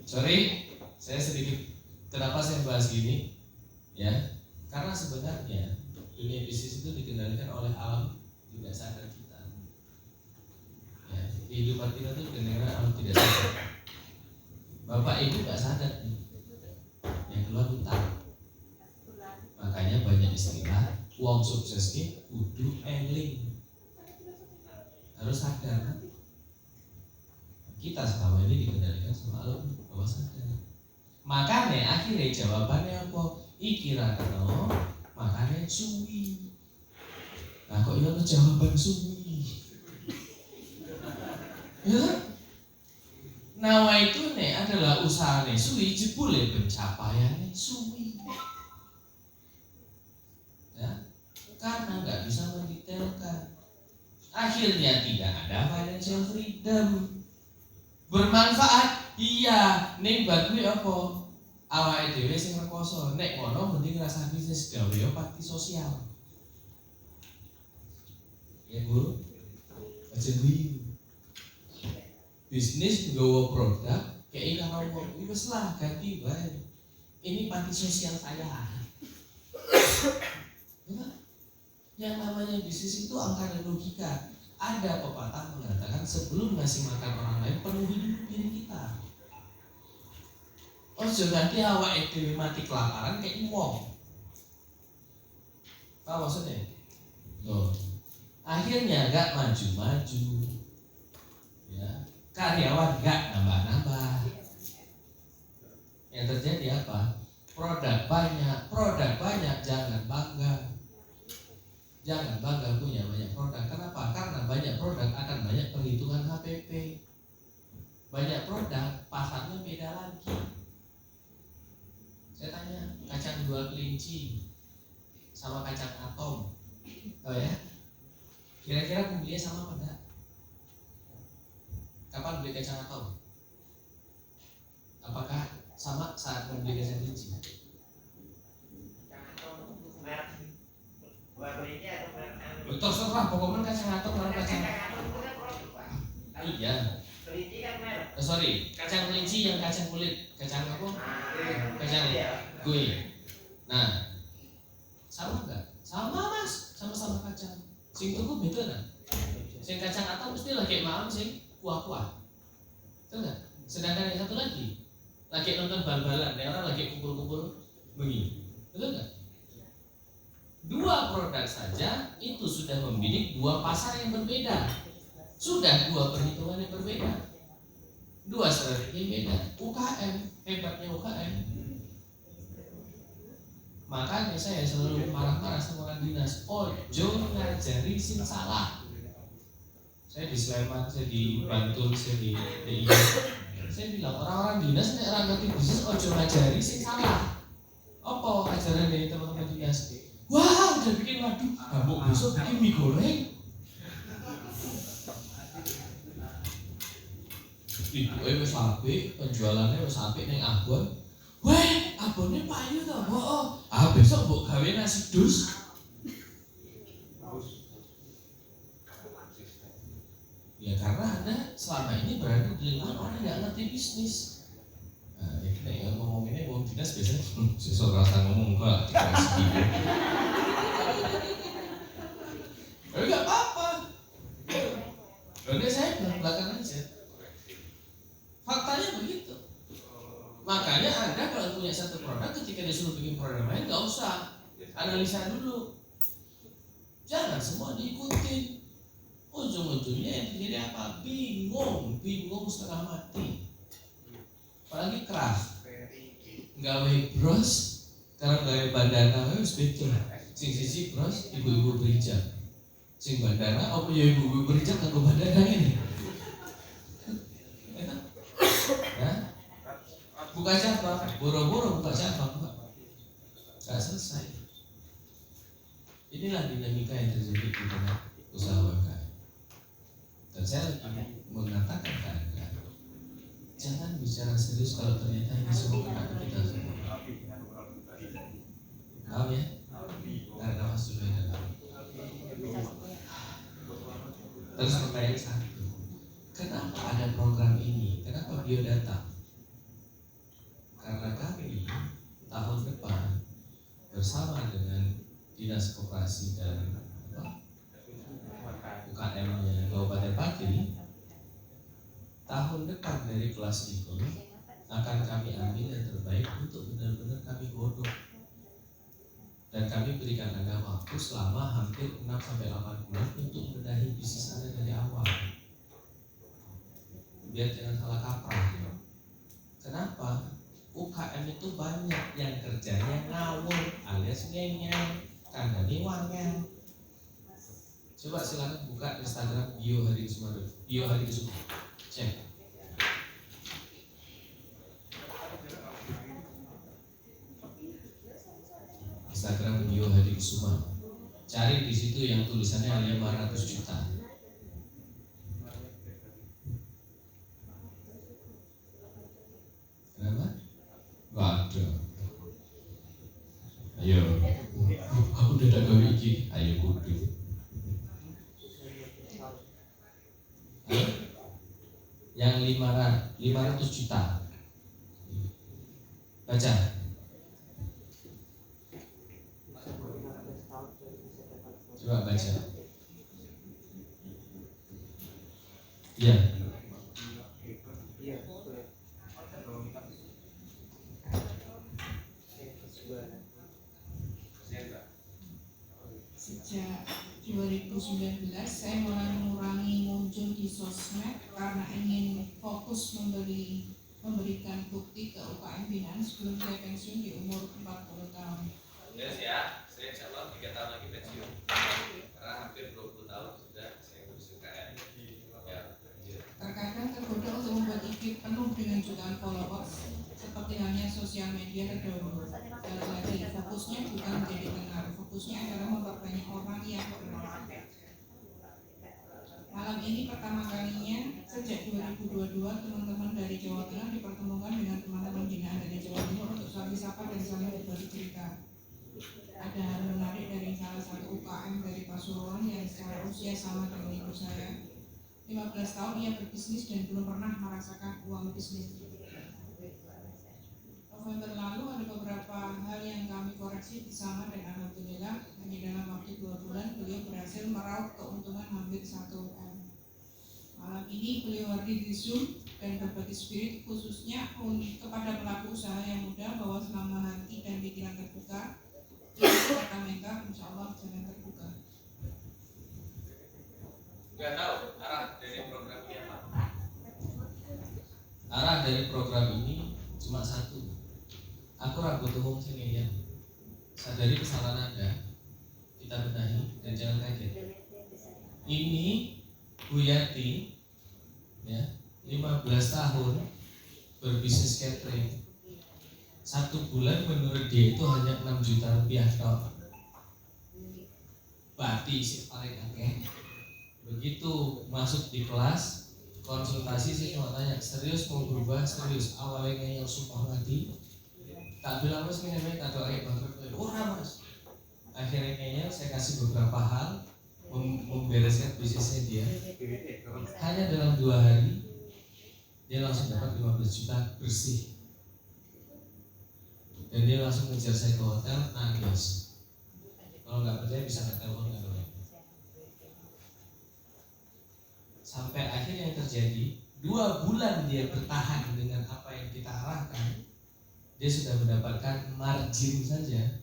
Sorry, saya sedikit. Kenapa saya bahas gini? Ya, karena sebenarnya dunia bisnis itu dikendalikan oleh alam tidak sadar kita. Ya, kehidupan kita itu dikendalikan alam tidak sadar. Bapak Ibu nggak sadar nih, yang keluar hutang. Makanya banyak istilah uang sukses ini kudu eling. Harus sadar kan? kita selama ini dikendalikan sama alam bawah sadar. Makanya akhirnya jawabannya apa? Iki ra kena, makanya suwi. Nah kok iya jawaban suwi? Ya, nawa itu adalah usaha suwi, jebule pencapaian suwi. Ya, karena nggak bisa mendetailkan. Akhirnya tidak ada financial freedom. Bermanfaat, iya. Ning bagus apa? Awake dhewe sing rekoso. Nek ngono mending rasa bisnis gawe yo bakti sosial. Ya Bu, aja guyu. Bisnis nggawa produk kayak karo wong wis lah ganti wae. Ini panti sosial saya. Ya, yang namanya bisnis itu angka dan logika. Ada pepatah mengatakan sebelum ngasih makan orang lain penuhi dulu diri kita. Ojo ganti awake dhewe mati kelaparan kayak wong. Apa maksudnya? Loh, akhirnya gak maju-maju. Ya, karyawan gak nambah-nambah. Yang terjadi apa? Produk banyak, jangan bangga. Jangan bangga punya banyak produk. Kenapa? Karena banyak produk akan banyak perhitungan HPP. Banyak produk pasarnya beda lagi. Saya tanya, kacang 2 kelinci sama kacang atom, oh ya? Kira-kira pembelinya sama apa enggak? Kapan beli kacang atom? Apakah sama saat membeli kacang kelinci? Terserah, pokoknya kacang atom kalau kacang. Iya. Sorry, kacang kelinci yang kacang kulit, kacang apa? Kacang kue. Nah, sama enggak? Sama mas, sama-sama kacang. Sing tuku beda nah. Sing kacang atom mesti lagi malam sing kuah-kuah. Betul enggak? Sedangkan yang satu lagi nonton bal-balan, orang lagi kumpul-kumpul begini. Betul enggak? Dua produk saja itu sudah membidik dua pasar yang berbeda. Sudah dua perhitungan yang berbeda. Dua strategi yang beda. UKM, hebatnya UKM. Makanya saya selalu marah-marah sama orang dinas. Ojo ngajari sing salah. Saya di Sleman, saya di Bantul, saya di DIY. Saya bilang orang-orang dinas nek ora ngerti bisnis ojo ngajari sing salah. Apa ajaran dari teman-teman dinas? Wah, udah bikin waduh, kamu besok bikin mie goreng. Ibu wis apik, penjualannya wis apik ning Abon. Weh, Abonnya payu to, Mbok. Ah, besok mbok gawe nasi dus. Ya karena Anda selama ini berada di lingkungan orang nggak ngerti bisnis. Nah, ini ngomong ini ngomong dinas biasanya sesuatu rasa ngomong enggak dikasih gitu. Enggak apa-apa. Udah saya belak-belakan aja. Faktanya begitu. Makanya Anda kalau punya satu produk, ketika disuruh bikin produk lain, nggak usah analisa dulu. Jangan semua diikutin. Ujung-ujungnya yang terjadi apa? Bingung setengah mati. Apalagi craft, gawe bros, karena gawe bandana wis beda. Sing siji bros, ibu-ibu berijak. Sing bandana, apa ya ibu-ibu berijak kanggo bandana ini? Ya? Buka cabang, boro-boro buka cabang, nggak selesai. Inilah dinamika yang terjadi di tengah usaha UMKM. Dan saya mengatakan ke Anda, jangan bicara serius kalau ternyata ini semua kena ke kita semua. Paham ya? Tarik nafas dulu ya dalam. Terus pertanyaan satu, kenapa ada program ini? Kenapa biodata? Karena kami tahun depan bersama dengan Dinas Koperasi dan UKM-nya Kabupaten Pati, tahun depan dari kelas itu akan kami ambil yang terbaik untuk benar-benar kami godok, dan kami berikan Anda waktu selama hampir 6-8 bulan untuk membenahi bisnis Anda dari awal. biar jangan salah kaprah. Kenapa? UKM itu banyak yang kerjanya ngawur alias ngeyel, kandani wangel. Coba silakan buka Instagram Bio Hari Kusuma. Bio Hari Kusuma. Cek. Instagram Bio Hari Kusuma. Cari di situ yang tulisannya 500 juta. Kenapa? Gak ada. Ayo. Udah ada gawe iki. Ayo kudu. Yang 500 juta. Baca. Coba baca. Iya. Sejak 2019 saya mulai mengurangi muncul di sosmed karena ingin fokus memberikan bukti ke UKM binaan sebelum saya pensiun di umur 40 tahun. Yes ya, saya insya Allah 3 tahun lagi pensiun. Karena hampir 20 tahun sudah saya ngurus UKM. Ya. Terkadang tergoda untuk membuat IG penuh dengan jutaan followers seperti halnya sosial media terdahulu. Sekali lagi, fokusnya bukan menjadi tenar, fokusnya adalah memperbanyak orang yang bermanfaat. Malam ini pertama kalinya sejak 2022 teman-teman dari Jawa Tengah dipertemukan dengan teman-teman binaan dari Jawa Timur untuk saling sapa dan saling berbagi cerita. Ada hal menarik dari salah satu UKM dari Pasuruan yang secara usia sama dengan ibu saya. 15 tahun ia berbisnis dan belum pernah merasakan uang bisnis. November lalu ada beberapa hal yang kami koreksi bersama dan alhamdulillah hanya dalam waktu 2 bulan beliau berhasil meraup keuntungan hampir 1 M. Malam ini beliau hadir di Zoom dan berbagi spirit khususnya kepada pelaku usaha yang muda bahwa selama hati dan pikiran terbuka, mereka insya Allah jangan terbuka. Nggak tahu arah dari program ini apa? Arah dari program ini cuma satu. Aku ragu umum sini ya. Sadari kesalahan Anda, kita benahi dan jangan kaget. Ini Bu Yati ya, 15 tahun berbisnis catering. 1 bulan menurut dia itu hanya 6 juta rupiah toh. Berarti sih paling akeh. Begitu masuk di kelas konsultasi saya cuma tanya, serius mau berubah? Serius. Awalnya ngeyel sumpah mati. Tak bilang mas ini tak doa bangkrut. Ora mas. Akhirnya ngeyel saya kasih beberapa hal membereskan bisnisnya dia. Hanya dalam 2 hari dia langsung dapat 15 juta bersih. Dan dia langsung ngejar saya ke hotel nangis. Kalau nggak percaya bisa ngetelepon kan. Sampai akhirnya yang terjadi 2 bulan dia bertahan dengan apa yang kita arahkan, dia sudah mendapatkan margin saja.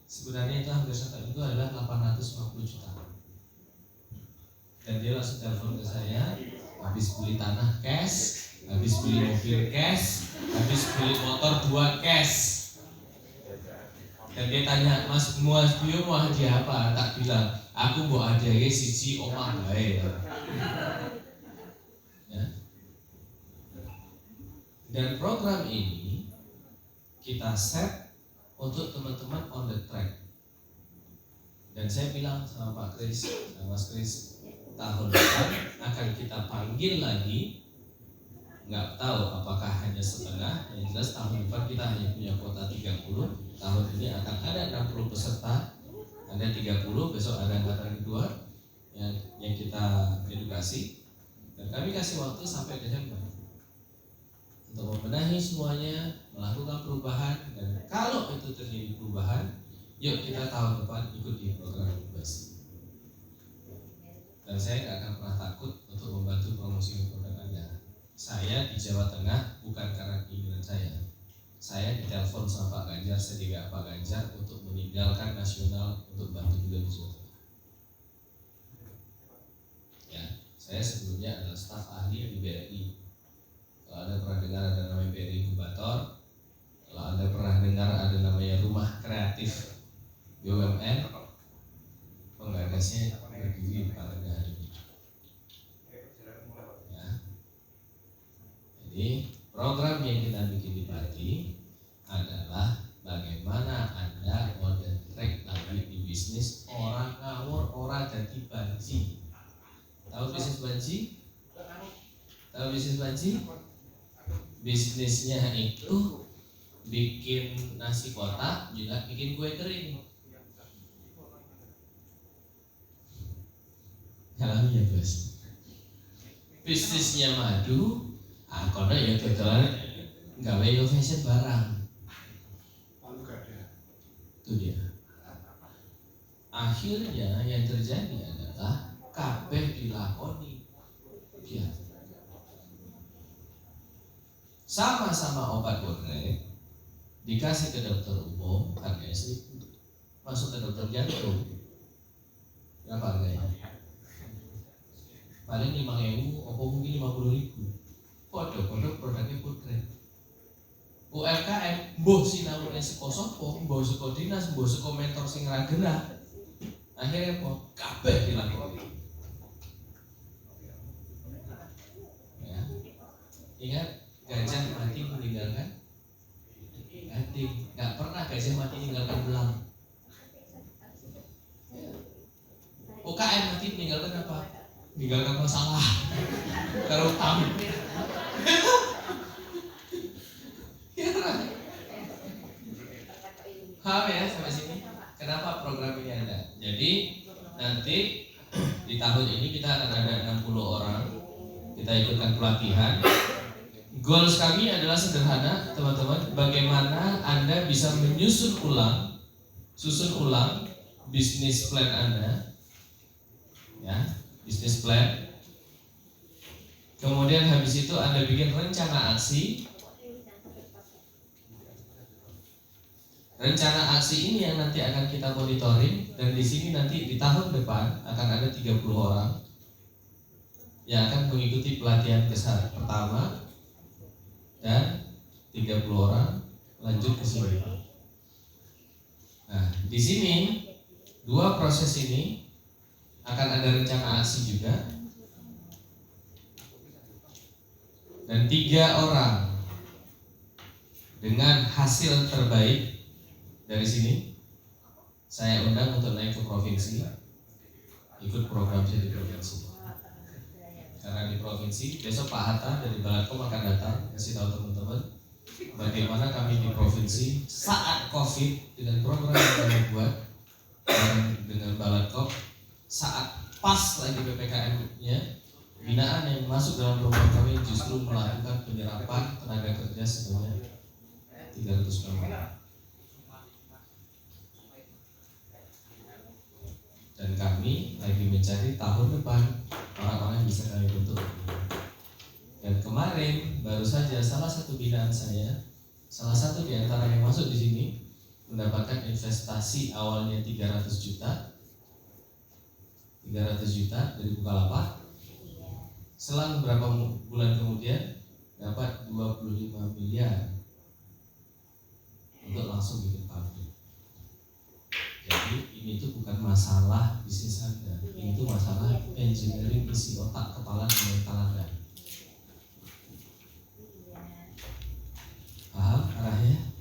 Sebenarnya itu hampir satu itu adalah 850 juta. Dan dia langsung telepon ke saya, habis beli tanah cash, habis beli mobil cash, habis beli motor 2 cash. Dan dia tanya, mas bio mau hadiah apa? Tak bilang, aku mau hadiahnya siji omah bae. Ya. Dan program ini kita set untuk teman-teman on the track. Dan saya bilang sama Pak Kris, sama Mas Kris, tahun depan akan kita panggil lagi. Nggak tahu apakah hanya setengah, yang jelas tahun depan kita hanya punya kuota 30. Tahun ini akan ada 60 peserta, ada 30, besok ada angkatan kedua yang kita edukasi. Dan kami kasih waktu sampai Desember untuk membenahi semuanya, melakukan perubahan. Dan kalau itu terjadi perubahan, yuk kita tahun depan ikut di program inkubasi. Dan saya nggak akan pernah takut untuk membantu promosi produk Anda. Saya di Jawa Tengah bukan karena keinginan saya. Saya ditelepon sama Pak Ganjar, sehingga Pak Ganjar untuk meninggalkan nasional untuk bantu beliau di Jawa Tengah. Ya, saya sebelumnya adalah staf ahli di BRI Kalau Anda pernah dengar ada namanya BRI Inkubator, kalau Anda pernah dengar ada namanya Rumah Kreatif BUMN, penggagasnya berdiri di depan Anda hari ini. Ya. Jadi program yang kita bikin di Pati adalah bagaimana Anda modern track lagi di bisnis, orang ngawur, orang jadi banci. Tahu bisnis banci? Tahu bisnis banci? Bisnisnya itu bikin nasi kotak juga bikin kue kering. Alami ya bos. Bisnisnya madu, kono ya dodolan gawe yo fashion barang. Lalu gak ada. Itu dia. Akhirnya yang terjadi adalah kabeh dilakoni. Ya. Sama-sama obat botrek dikasih ke dokter umum harganya 1.000, masuk ke dokter jantung berapa harganya? Paling 5.000 atau mungkin 50.000. Podo-podo produknya botrek. UMKM mbuh sinau saka sapa, mbuh saka dinas, mbuh saka mentor sing ra gerak. Akhirnya apa? Kabeh dilakoni. Ya. Ingat, gajah mati meninggalkan anting. Nggak pernah gajah mati meninggalkan belang. UKM mati meninggalkan apa? Meninggalkan masalah. Kalau utang. Ya, paham ya sampai sini? Kenapa program ini ada? Jadi nanti di tahun ini kita akan ada 60 orang. Kita ikutkan pelatihan. Goals kami adalah sederhana, teman-teman. Bagaimana Anda bisa susun ulang bisnis plan Anda, ya, bisnis plan. Kemudian habis itu Anda bikin rencana aksi. Rencana aksi ini yang nanti akan kita monitoring, dan di sini nanti di tahun depan akan ada 30 orang yang akan mengikuti pelatihan besar pertama dan 30 orang lanjut ke sini. Nah, di sini dua proses ini akan ada rencana aksi juga, dan 3 orang dengan hasil terbaik dari sini saya undang untuk naik ke provinsi, ikut program saya di provinsi. Karena di provinsi besok Pak Hatta dari Balatkom akan datang kasih tahu teman-teman bagaimana kami di provinsi saat COVID dengan program yang kami buat dengan Balatkom, saat pas lagi PPKM-nya, binaan yang masuk dalam program kami justru melakukan penyerapan tenaga kerja sebanyak 300 orang. Dan kami lagi mencari tahun depan orang-orang yang bisa kami bentuk. Dan kemarin baru saja salah satu binaan saya, salah satu di antara yang masuk di sini mendapatkan investasi awalnya 300 juta dari Bukalapak. Selang beberapa bulan kemudian dapat 25 miliar untuk langsung bikin pabrik. Jadi ini tuh bukan masalah bisnis Anda, ini tuh masalah engineering isi otak, kepala, dan mental Anda. Paham arahnya?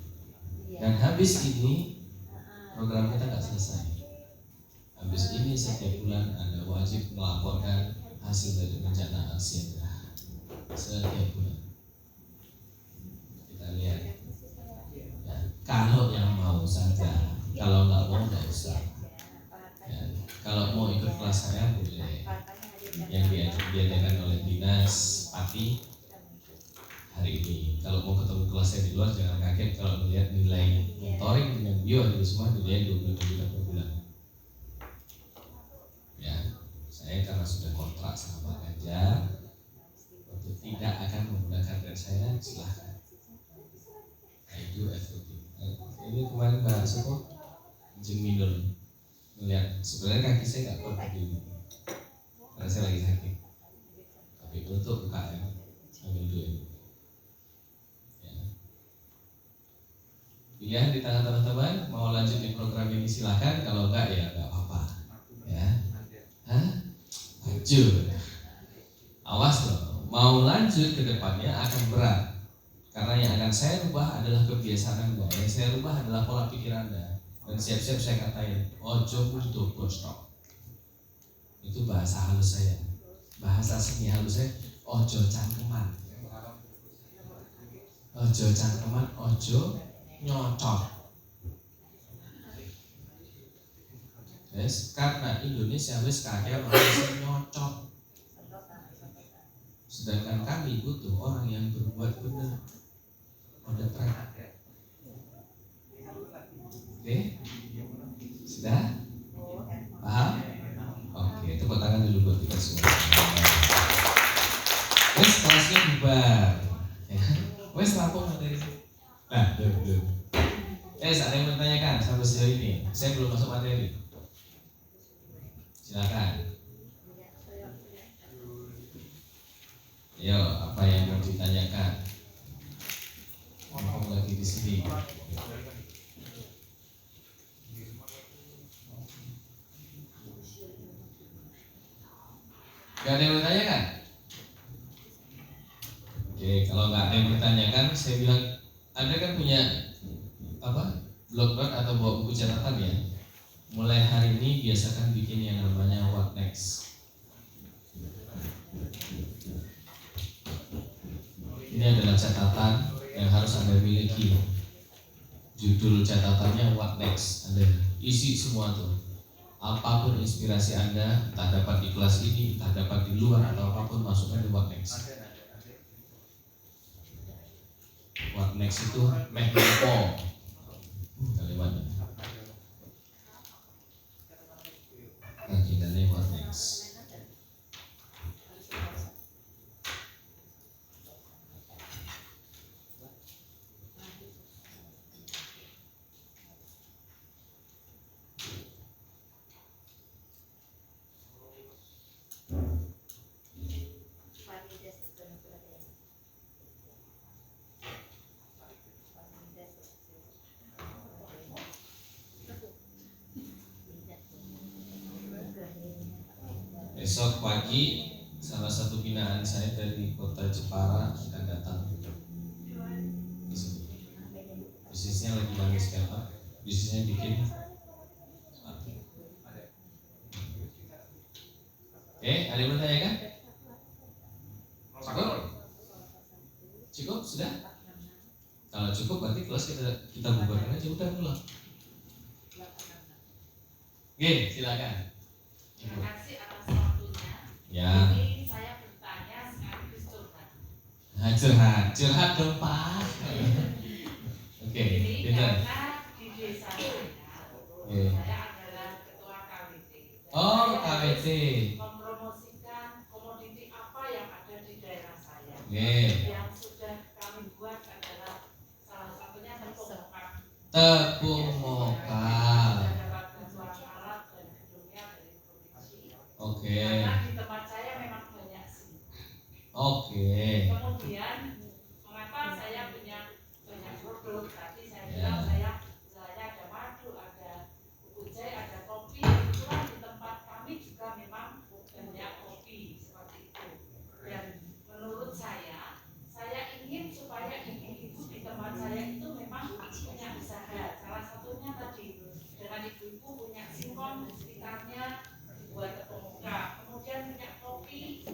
Dan habis ini program kita nggak selesai. Habis ini setiap bulan Anda wajib melaporkan hasil dari rencana aksi Anda setiap bulan. Kita lihat. Ya, kalau yang mau saja. Kalau nggak mau nggak usah. Ya, kalau mau ikut kelas saya boleh. Yang diadakan oleh dinas Pati hari ini. Kalau mau ketemu kelas saya di luar jangan kaget kalau melihat nilai mentoring dengan bio itu semua nilai 25 juta per bulan. Ya, saya karena sudah kontrak sama Pak Ganjar untuk tidak akan menggunakan brand saya, silahkan. I do everything. Ini kemarin Mbak Sopo Jeng Minul melihat sebenarnya kaki saya nggak kuat begini karena saya lagi sakit, tapi untuk UKM ambil duit. Pilihan di tangan teman-teman. Mau lanjut di program ini silahkan. Kalau enggak ya enggak apa-apa. Ya. Hah? Lanjut. Awas loh. Mau lanjut ke depannya akan berat. Karena yang akan saya rubah adalah kebiasaan Anda. Yang saya rubah adalah pola pikir Anda. Dan siap-siap saya katain, ojo butuh stop. Itu bahasa halus saya. Bahasa seni halus saya, ojo cangkeman. Ojo cangkeman, ojo nyocok. Yes, karena Indonesia wis kakek orang yang nyocok. Sedangkan kami butuh orang yang berbuat benar. On the track. Oke? Sudah? Paham? Oke, tepuk tangan dulu buat kita semua. Wes, kelasnya bubar. Ya. Wes, rampung materi. Nah, belum. Ada yang bertanyakan sampai sejauh ini? Saya belum masuk materi. Silakan. Yo, apa yang mau ditanyakan? Ngomong lagi di sini. Gak ada yang bertanyakan? Oke, kalau nggak ada yang bertanyakan, saya bilang, Anda kan punya blog atau bawa buku catatan ya. Mulai hari ini biasakan bikin yang namanya what next. Ini adalah catatan yang harus Anda miliki. Judul catatannya what next. Anda isi semua tuh. Apapun inspirasi Anda, entah dapat di kelas ini, entah dapat di luar atau apapun, masuknya di what next. What next itu Mehpo kalimatnya. Agendanya what next. Besok pagi salah satu binaan saya dari kota Jepara akan datang di sini. Bisnisnya lagi manis kan Pak? Bisnisnya bikin sepatu. Oke, ada yang bertanya kan? Cukup? Cukup sudah? Kalau cukup berarti kelas kita bubarkan aja, udah pulang. Oke, silakan. Terima kasih atas waktunya. Ya. Ini saya bertanya sekaligus curhat. Curhat dong Pak. Oke, Ini benar. karena di desa saya, Oke. saya adalah ketua KWT. Oh, Saya KWT. harus mempromosikan komoditi apa yang ada di daerah saya. Oke. Yang sudah kami buat adalah salah satunya tepung mokak. Tepung mokak. Sudah dapat bantuan alat dan gedungnya dari provinsi. Oke. Karena di tempat saya memang banyak sih. Oke. Kemudian mengapa saya punya banyak produk? Tadi saya Ya. bilang saya ada madu, ada bubuk jahe, ada kopi. Kebetulan di tempat kami juga memang banyak kopi seperti itu. Dan menurut saya ingin supaya ibu-ibu di tempat saya itu memang punya usaha. Salah satunya tadi dengan ibu-ibu punya singkong di sekitarnya buat tepung muka. Kemudian punya kopi,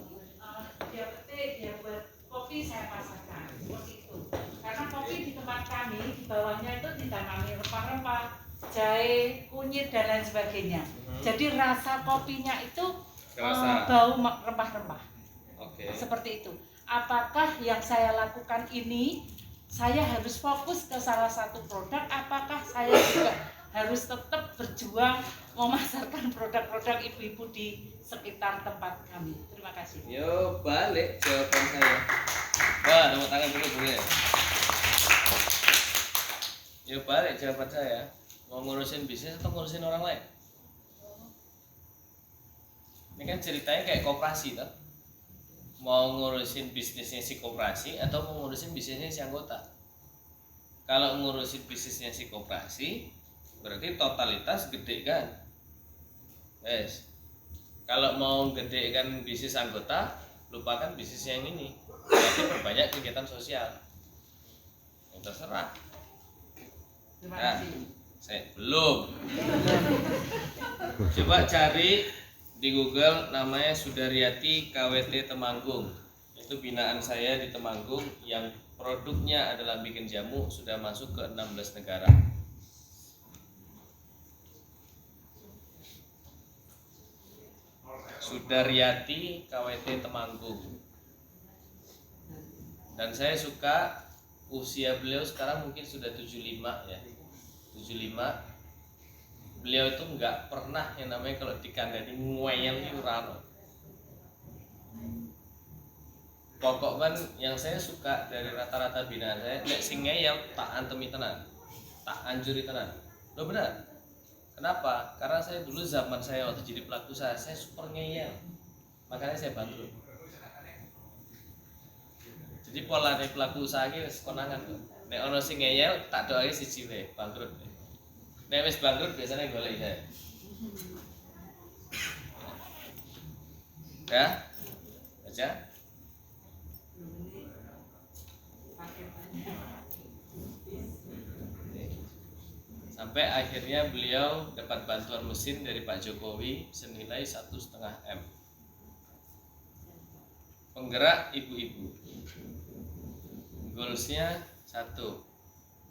dia petik, dia buat kopi, saya pasarkan seperti itu. Karena kopi di tempat kami di bawahnya itu ditanami rempah-rempah, jahe, kunyit dan lain sebagainya. Jadi rasa kopinya itu bau rempah-rempah. Oke. Seperti itu. Apakah yang saya lakukan ini saya harus fokus ke salah satu produk? Apakah saya juga harus tetap berjuang memasarkan produk-produk ibu-ibu di sekitar tempat kami? Terima kasih. Yo, balik jawaban saya. Wah, tepuk tangan dulu boleh. Yo, balik jawaban saya. Mau ngurusin bisnis atau ngurusin orang lain? Ini kan ceritanya kayak koperasi toh. Mau ngurusin bisnisnya si koperasi atau mau ngurusin bisnisnya si anggota? Kalau ngurusin bisnisnya si koperasi, berarti totalitas gede kan. Yes. Kalau mau gede kan bisnis anggota, lupakan bisnis yang ini. Berarti perbanyak kegiatan sosial. Yang terserah. Terima Nah, kasih. saya belum. Coba cari di Google, namanya Sudaryati KWT Temanggung. Itu binaan saya di Temanggung yang produknya adalah bikin jamu, sudah masuk ke 16 negara. Sudaryati KWT Temanggung. Dan saya suka usia beliau sekarang mungkin sudah 75 ya. 75. Beliau itu nggak pernah yang namanya kalau dikandani ngoyel itu rano. Pokok kan yang saya suka dari rata-rata binaan saya, nek sing ngeyel tak antemi tenan, tak anjuri tenan. Loh benar. Kenapa? Karena saya dulu zaman saya waktu jadi pelaku usaha, saya super ngeyel. Makanya saya bangkrut. Jadi pola nih pelaku usaha ini konangan. Nek ono sing ngeyel tak doae siji wae bangkrut. Nek wis bangkrut biasanya golek saya. Ya? Baca. Sampai akhirnya beliau dapat bantuan mesin dari Pak Jokowi senilai 1,5 M. Penggerak ibu-ibu. Goalsnya 1,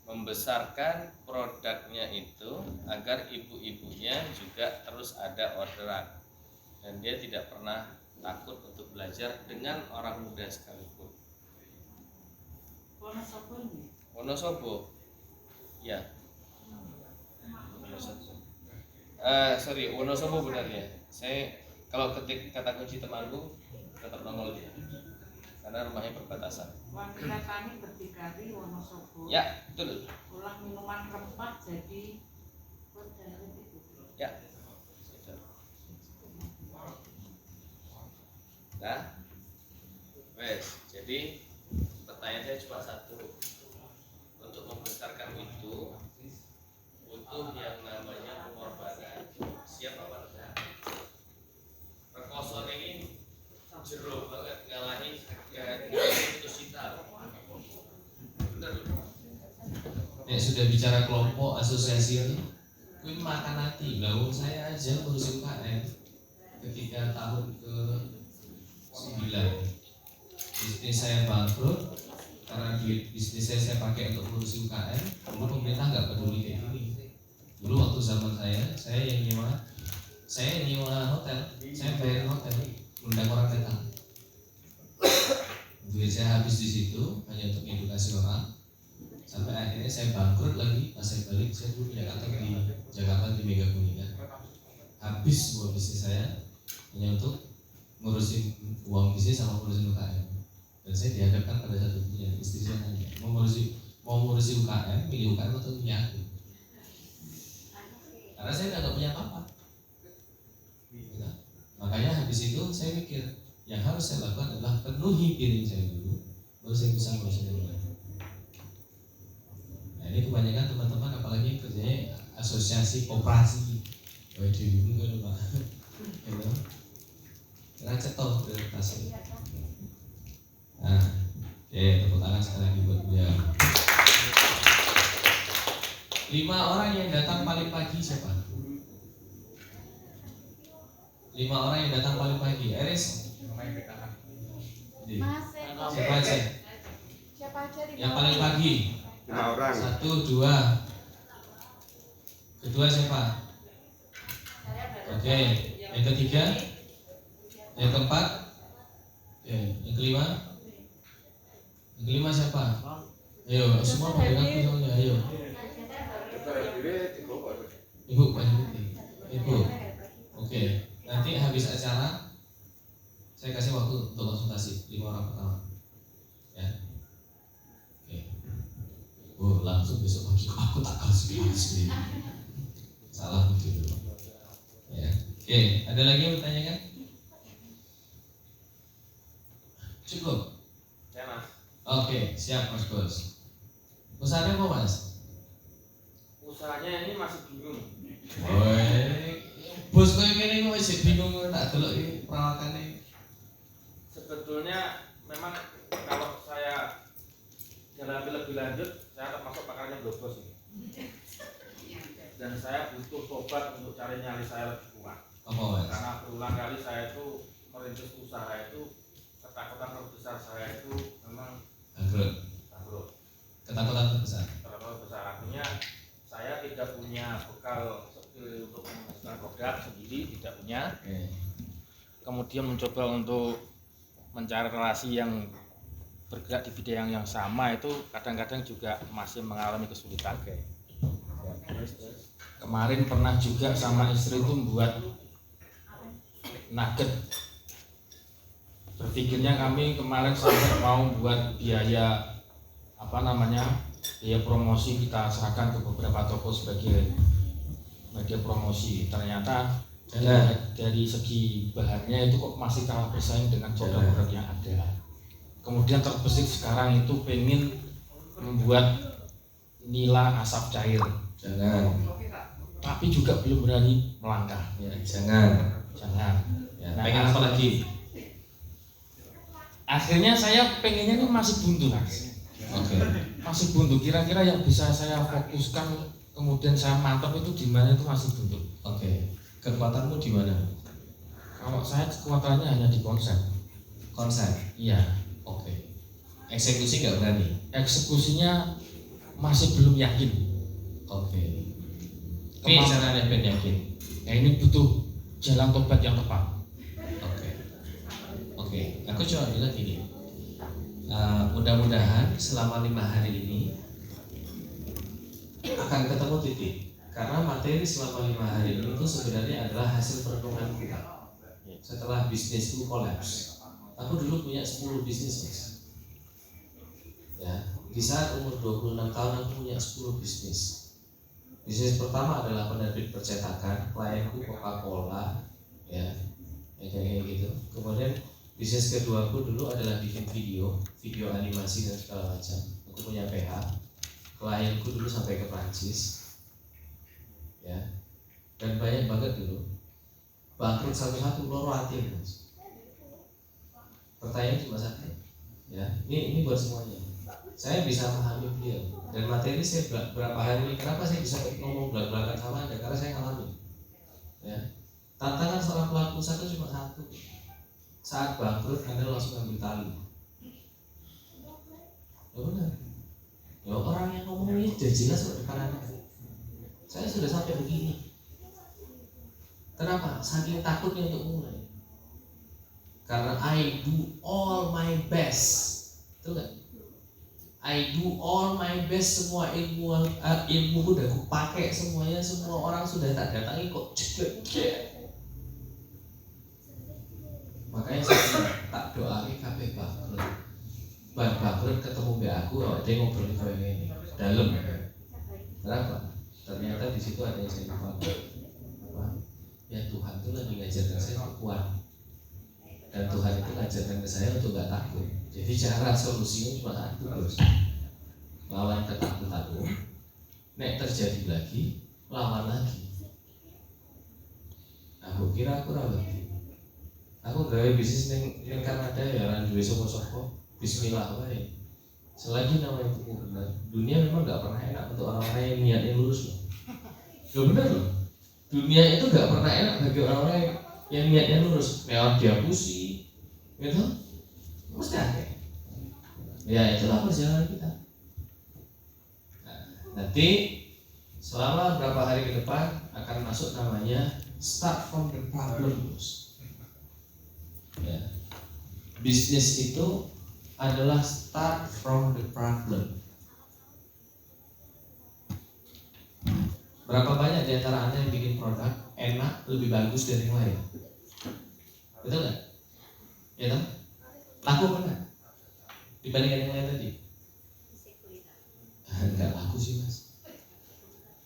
membesarkan produknya itu agar ibu-ibunya juga terus ada orderan dan dia tidak pernah takut untuk belajar dengan orang muda sekalipun. Wonosobo, ya. Wonosobo benarnya. Saya kalau ketik kata kunci Temanggung tetap nongol dia, karena rumahnya perbatasan. Wanita tani berdikari Wonosobo. Ya, betul. Olah minuman rempah jadi Ya. Nah, wes. Jadi pertanyaan saya cuma satu. Untuk membesarkan itu butuh yang namanya pengorbanan. Siap apa enggak? Rekoso ini jero banget ngalahin itu Sita. Bener. Sudah bicara kelompok asosiasi ini, gue makan hati. Lalu saya aja ngurus UKM ketika tahun ke-9 bisnis saya bangkrut karena duit bisnis saya pakai untuk ngurus UKM. Dulu pemerintah nggak peduli kayak gini. Dulu waktu zaman saya yang nyewa hotel, saya bayar hotel, undang orang datang. Duit saya habis di situ hanya untuk edukasi orang. Sampai akhirnya saya bangkrut lagi. Pas saya balik, saya dulu punya kantor di Jakarta di Mega Kuningan. Habis semua bisnis saya hanya untuk ngurusin uang bisnis sama ngurusin UKM. Dan saya dihadapkan pada satu pilihan, istri saya nanya, mau ngurusi UKM, milih UKM atau punya aku? Karena saya nggak punya apa-apa. Makanya habis itu saya mikir, yang harus saya lakukan adalah penuhi piring saya dulu, baru saya bisa ngurusin yang lain. Nah ini kebanyakan teman-teman apalagi kerjanya asosiasi koperasi, waduh dulu kan Pak, gitu. Karena cetok prioritasnya. Nah, tepuk tangan sekali lagi buat beliau. 5 orang yang datang paling pagi siapa? 5 orang yang datang paling pagi. Eris? Siapa aja? Yang paling pagi? 5 orang. 1, 2. Kedua siapa? Oke. Yang ketiga? Yang keempat? Oke. Yang kelima? Yang kelima siapa? Ayo, semua pada ngaku soalnya. Ayo. Ibu, Pak Ibu. Oke. Nanti habis acara saya kasih waktu untuk konsultasi 5 orang pertama. Ya. Oke. Langsung besok pagi aku tak kasih sendiri. Salah begitu. Ya. Oke, ada lagi yang bertanyakan? Cukup. Ya Mas. Oke, siap Mas Bos. Usahanya apa mas? Usahanya ini masih bingung. Woi, bos kau ini masih bingung tak delok ini perawakannya. Sebetulnya memang kalau saya dalami lebih lanjut, saya termasuk pakarnya blogos ini. Dan saya butuh tobat untuk cari nyali saya lebih kuat. Apa mas? Karena berulang kali saya itu merintis usaha itu, ketakutan terbesar saya itu memang bangkrut. Ketakutan terbesar. Ketakutan besar artinya saya tidak punya bekal skill untuk menghasilkan produk sendiri, tidak punya. Oke. Kemudian mencoba untuk mencari relasi yang bergerak di bidang yang sama itu kadang-kadang juga masih mengalami kesulitan. Kemarin pernah juga sama istri itu membuat nugget. Berpikirnya kami kemarin sampai mau buat biaya biaya promosi kita serahkan ke beberapa toko sebagai media promosi. Ternyata dari segi bahannya itu kok masih kalah bersaing dengan produk-produk yang ada. Kemudian terbesit sekarang itu pengen membuat nila asap cair. Jangan. Tapi juga belum berani melangkah. Ya, jangan. Ya, Nah, pengen apa lagi? Akhirnya saya pengennya itu masih buntu mas. Oke. Masih buntu. Kira-kira yang bisa saya fokuskan kemudian saya mantap itu di mana itu masih buntu. Oke. Kekuatanmu di mana? Kalau saya kekuatannya hanya di konsep. Konsep. Iya. Oke. Eksekusi nggak berani. Eksekusinya masih belum yakin. Oke. Ini caranya ben yakin. Ya ini butuh jalan tobat yang tepat. Oke. Aku cuma bilang gini. Mudah-mudahan selama 5 hari ini akan ketemu titik. Karena materi selama 5 hari ini itu sebenarnya adalah hasil perenungan kita. Setelah bisnisku kolaps, aku dulu punya 10 bisnis mas. Ya, di saat umur 26 tahun aku punya 10 bisnis. Bisnis pertama adalah penerbit percetakan, klienku Coca-Cola, ya, kayak gitu. Kemudian bisnis kedua aku dulu adalah bikin video animasi dan segala macam. Aku punya PH, klienku dulu sampai ke Prancis, ya, dan banyak banget dulu. Bangkrut satu-satu, loro hati mas. Pertanyaan cuma satu, ya, ini buat semuanya. Saya bisa memahami beliau dan materi saya berapa hari ini. Kenapa saya bisa ngomong belak-belakan sama Anda? Karena saya ngalamin. Ya, tantangan seorang pelaku usaha itu cuma satu. Saat bangkrut Anda langsung ambil tali. Ya benar. Ya orang yang ngomong ini sudah jelas kok depan Anda. Saya sudah sampai begini. Kenapa? Saking takutnya untuk mulai. Karena I do all my best. Betul nggak? I do all my best, semua ilmu udah aku pakai semuanya, semua orang sudah tak datangi kok makanya saya tak doain kabeh bangkrut. Bangkrut ketemu mbak aku, dia ngobrol kayak gini dalam. Kenapa? Ternyata di situ ada yang saya lupa. Ya Tuhan itu lagi ngajarkan saya untuk kuat, dan Tuhan itu ngajarkan ke saya untuk gak takut. Jadi cara solusinya cuma satu bos, lawan ketakutanmu. Nek terjadi lagi, lawan lagi. Aku kira aku rawat. Aku gawe bisnis ning Kanada ya, lan duwe sapa-sapa. Bismillah wae. Selagi nama itu benar. Dunia memang nggak pernah enak untuk orang-orang yang niatnya lurus loh. Loh benar loh. Dunia itu nggak pernah enak bagi orang-orang yang niatnya lurus. Lewat dia pusi, gitu. Mesti ada. Ya itulah perjalanan kita. Nah, nanti selama berapa hari ke depan akan masuk namanya start from the problem. Ya. Bisnis itu adalah start from the problem. Berapa banyak di antara Anda yang bikin produk enak, lebih bagus dari yang lain? Betul nggak? Ya kan? Laku apa enggak? Dibandingkan yang lain tadi? Enggak laku sih mas.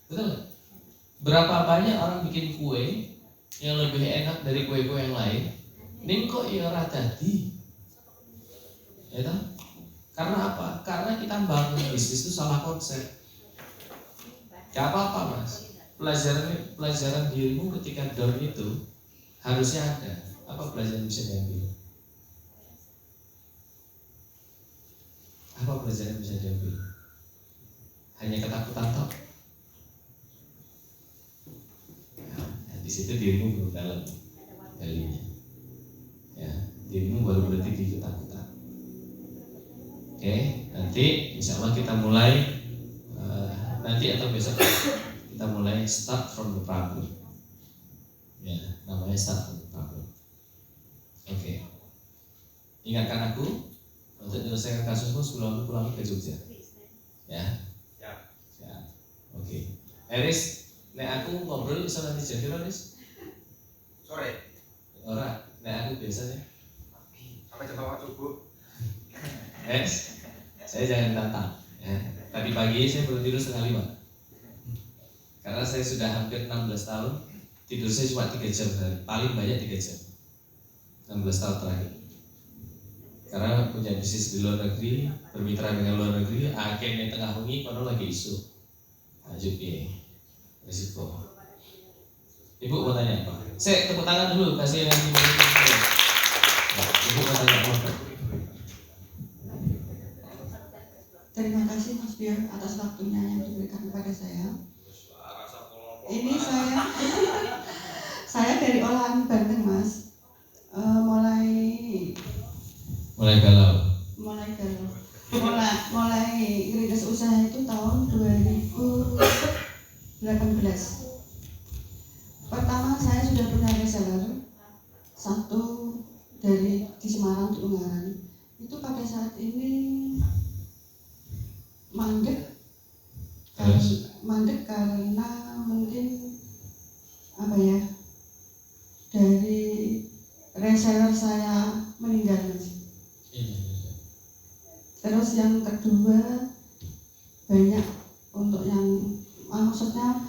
Betul nggak? Berapa banyak orang bikin kue yang lebih enak dari kue-kue yang lain? Ning kok ya ora dadi. Ya kan? Karena apa? Karena kita bangun bisnis itu salah konsep. Gak apa-apa mas. Pelajaran dirimu ketika down itu harusnya ada. Apa pelajaran yang bisa diambil? Apa pelajaran yang bisa diambil? Hanya ketakutan toh? Nah, di situ dirimu belum dalam kalinya. Ya, dirimu baru berarti di ketakutan. Oke, nanti insya Allah kita mulai nanti atau besok kita mulai start from the problem. Ya, namanya start from the problem. Oke. Ingatkan aku untuk menyelesaikan kasusmu sebelum aku pulang ke Jogja. Ya. Ya. Oke. Eris, nek aku ngobrol bisa nanti jadi Eris? Sore. Ora, nek aku biasanya. Sampai jam 4 subuh. Saya jangan tantang. Ya. Tadi pagi saya baru tidur 4:30. Karena saya sudah hampir 16 tahun tidur saya cuma 3 jam sehari, paling banyak 3 jam. 16 tahun terakhir. Karena punya bisnis di luar negeri, bermitra dengan luar negeri, akhirnya tengah wengi kono lagi isu. Lanjut ya, risiko. Ibu mau tanya apa? Saya tepuk tangan dulu, kasih yang ini. Ibu mau tanya apa? Terima kasih Mas Biar atas waktunya yang diberikan kepada saya. Ini saya dari olahan Banten Mas. Mulai galau. Mulai ngerintis usaha itu tahun 2018. Pertama saya sudah punya reseller satu di Semarang di Ungaran. Itu pada saat ini mandek karena mungkin dari reseller saya meninggal Mas. Terus yang kedua banyak untuk yang maksudnya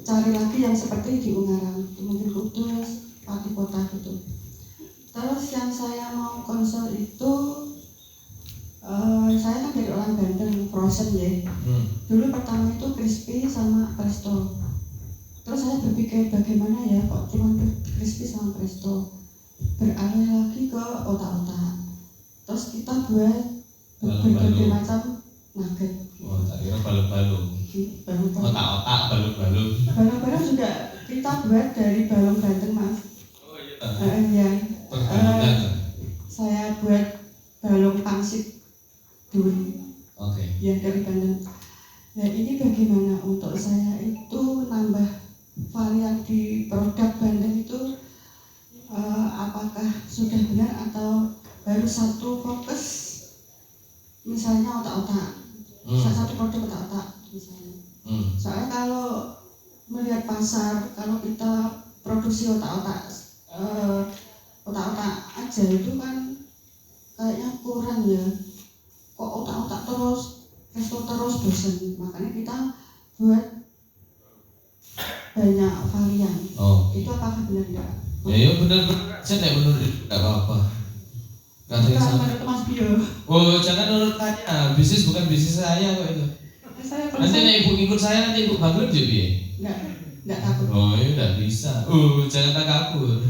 cari lagi yang seperti di Ungaran, mungkin Kudus, Pati Kota gitu. Terus yang saya mau konsul itu saya kan dari orang Banten, frozen ya. Dulu pertama itu crispy sama presto. Terus saya berpikir bagaimana ya kok cuma crispy sama presto. Beralih lagi ke otak-otak. Terus kita buat berbagai macam nugget. Oh, tak kira balung-balung. Otak-otak, balung-balung. Balung-balung juga kita buat dari balung Banten Mas. Oh Ya. iya. Saya buat balung pangsit dulu. Oke. Ya dari Banten. Nah ini bagaimana untuk saya itu nambah varian di produk Banten itu apakah sudah benar atau baru satu fokus misalnya otak-otak, satu produk otak-otak misalnya. Soalnya kalau melihat pasar, kalau kita produksi otak-otak aja itu kan kayaknya kurang ya. Kok otak-otak terus, resto terus bosan. Makanya kita buat banyak varian. Itu apakah benar enggak? Ya benar. Saya tidak menurut tidak apa-apa. Bukan menurut Mas Bio. Oh jangan menurut tanya. Bisnis bukan bisnis saya kok itu. Nanti ibu ikut saya nanti ibu bangkrut jadi ya? Enggak takut. Oh ya enggak bisa. Jangan takabur.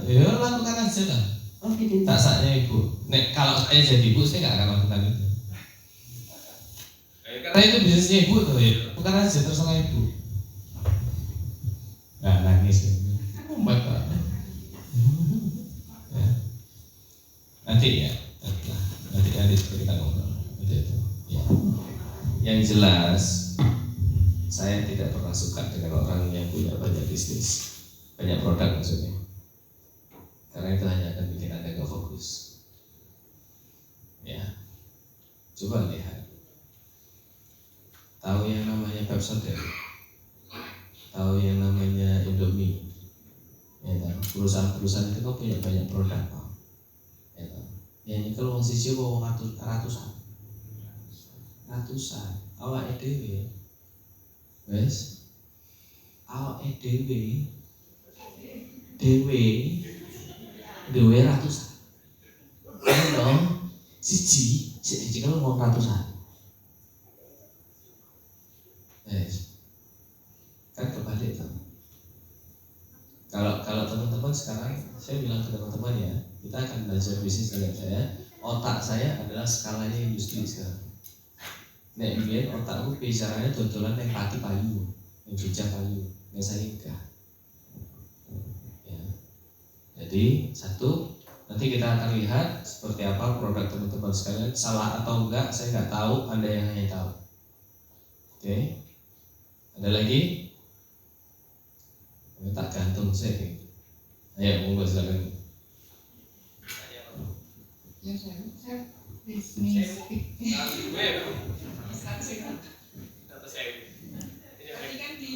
Ya lakukan aja lah. Oh gitu. Tak saatnya ibu. Kalau saya jadi ibu saya nggak akan lakukan itu. Karena itu bisnisnya ibu tuh ya. Bukan aja terserah ibu. Nggak nangis. Oh my God. Ya. Nanti kita ngobrol. Nanti itu. Ya. Yang jelas saya tidak pernah suka dengan orang yang punya banyak bisnis, banyak produk maksudnya. Karena itu hanya akan bikin Anda gak fokus. Ya, coba lihat. Tahu yang namanya Pepsi, tahu yang namanya Indomie. Ya, perusahaan-perusahaan itu kok punya banyak produk, Pak. Ya, yang kalau wong siji wong ratusan. Awake dhewe. Wes. Awake dhewe ratusan. Ayo dong, siji kalau mau ratusan. Kan kebalik tuh. Kalau teman-teman sekarang, saya bilang ke teman-teman ya, kita akan belajar bisnis dengan saya. Otak saya adalah skalanya industri sekarang. Nek biyen otakku bicaranya dodolan yang pati payu, yang Jogja payu, yang saya enggak. Ya. Jadi satu, nanti kita akan lihat seperti apa produk teman-teman sekalian, salah atau enggak saya nggak tahu, Anda yang hanya tahu. Oke, ada lagi? Ini tak gantung saya. Ayo monggo silakan. Ya saya bisnis. Tadi kan di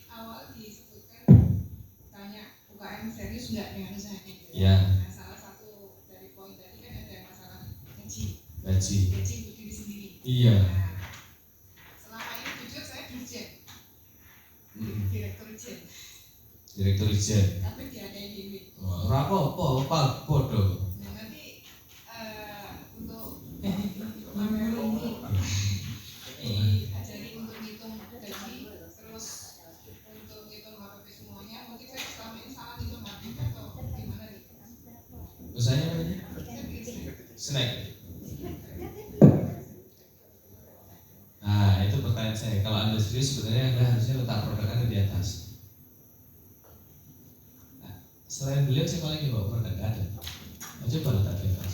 awal disebutkan tanya UKM serius nggak dengan usahanya? Ya. Nah, salah satu dari poin tadi kan ada masalah gaji Gaji. untuk diri sendiri. Iya. Nah, selama ini jujur saya dirjen, direktur jen, tapi diadain duit. Ora apa-apa, podo. Nah nanti untuk materi ini diajari untuk ngitung gaji, terus untuk ngitung HPP semuanya. Mungkin saya selama ini salah ngitung HPP atau gimana nih? Usahanya apa ini? Saya bikin Snack. Nah, itu pertanyaan saya. Kalau Anda serius, sebenarnya Anda harusnya letak produk Anda di atas. Nah, selain beliau, siapa lagi bawa produk? Nggak ada. Coba letak di atas.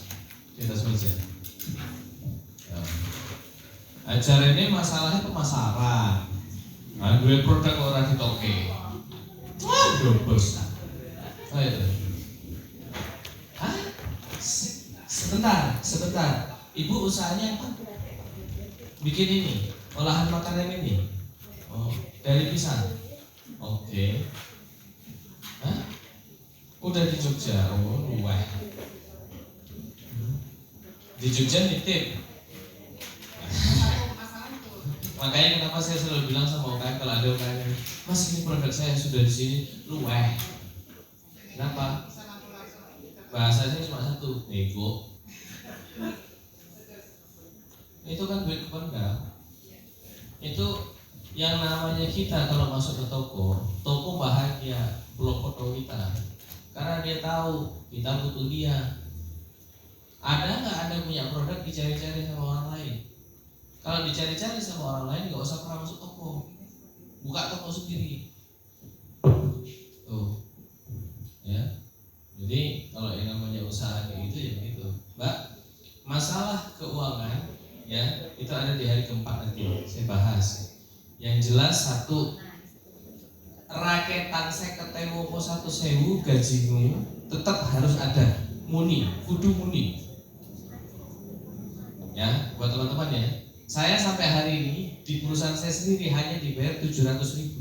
Di atas meja. Ya. Acara ini masalahnya pemasaran. Nah, dua produk orang ditoke. Waduh, bos. Oh itu. Hah? Sebentar. Ibu usahanya apa? Bikin ini, olahan makanan ini. Oh, dari pisang. Oke. Hah? Udah di Jogja. Oh, luweh. Di Jogja nitip. masalah itu. Makanya kenapa saya selalu bilang sama UKM kalau ada UKM, Mas ini produk saya sudah di sini, luweh. Kenapa? Bisa langsung Bahasanya cuma satu, nego. Itu kan duit Pemda. Itu yang namanya kita kalau masuk ke toko bahagia, belum foto kita, karena dia tahu kita butuh dia. Ada nggak ada punya produk dicari-cari sama orang lain? Kalau dicari-cari sama orang lain nggak usah pernah masuk toko, buka toko sendiri. Tuh, ya. Jadi kalau yang namanya usaha kayak gitu ya begitu, Mbak. Masalah keuangan ya itu ada di hari keempat nanti saya bahas. Yang jelas satu, raketan 50.000 po 1.000 gajimu tetap harus ada, kudu muni. Ya, buat teman-teman ya. Saya sampai hari ini di perusahaan saya sendiri hanya dibayar 700.000.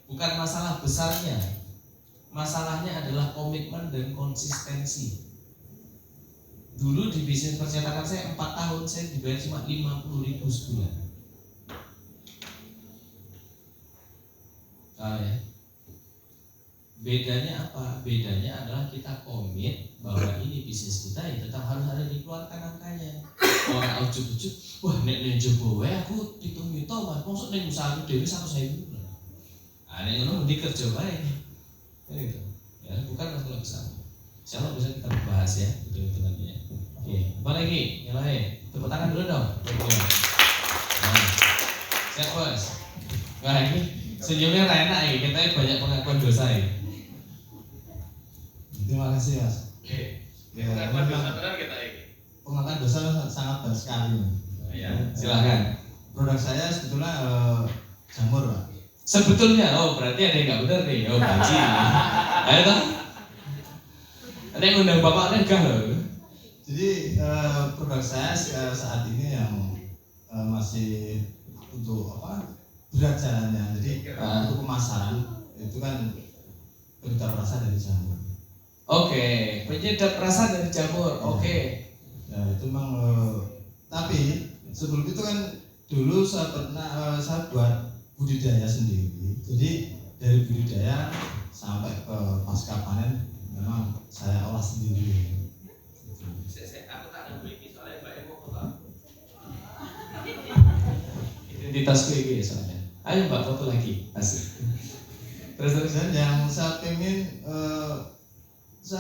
Bukan masalah besarnya, masalahnya adalah komitmen dan konsistensi. Dulu di bisnis percetakan saya 4 tahun saya dibayar cuma 50.000 sebulan. Ya. Bedanya apa? Bedanya adalah kita komit bahwa ini bisnis kita ya tetap harus ada dikeluarkan angkanya. Orang ujuk-ujuk, wah nek jowo wae aku 7 juta Mas, mosok nek usaha aku dhewe 1.000. Ah nek ngono mending kerja wae. Gitu. Ya, bukan masalah besar. Insyaallah bisa kita bahas ya, hitung-hitungannya. Oke, apa lagi? Yang lain? Tepuk tangan dulu dong. Nah, siap bos. Wah ini senyumnya enak ya, kita banyak pengakuan dosa ya. Terima kasih Mas. Oke. Ya, Pengakuan memang dosa benar kita ini. pengakuan dosa sangat banyak sekali. Ya. Silakan. Produk saya sebetulnya jamur Pak. Sebetulnya, oh berarti ada yang nggak benar nih. Oh gaji. Ayo toh. Ada yang undang bapak enggak loh. Jadi produk saya saat ini yang masih untuk berat jalannya. Jadi untuk pemasaran itu kan penyedap rasa dari jamur. Oke, penyedap rasa dari jamur. Oke. Ya itu memang. Tapi sebelum itu kan dulu saya buat budidaya sendiri. Jadi dari budidaya sampai ke pasca panen memang saya olah sendiri. Aku tak ada ini soalnya di tasku ini soalnya. Ayo Mbak foto lagi, asik. Terus Dan yang saya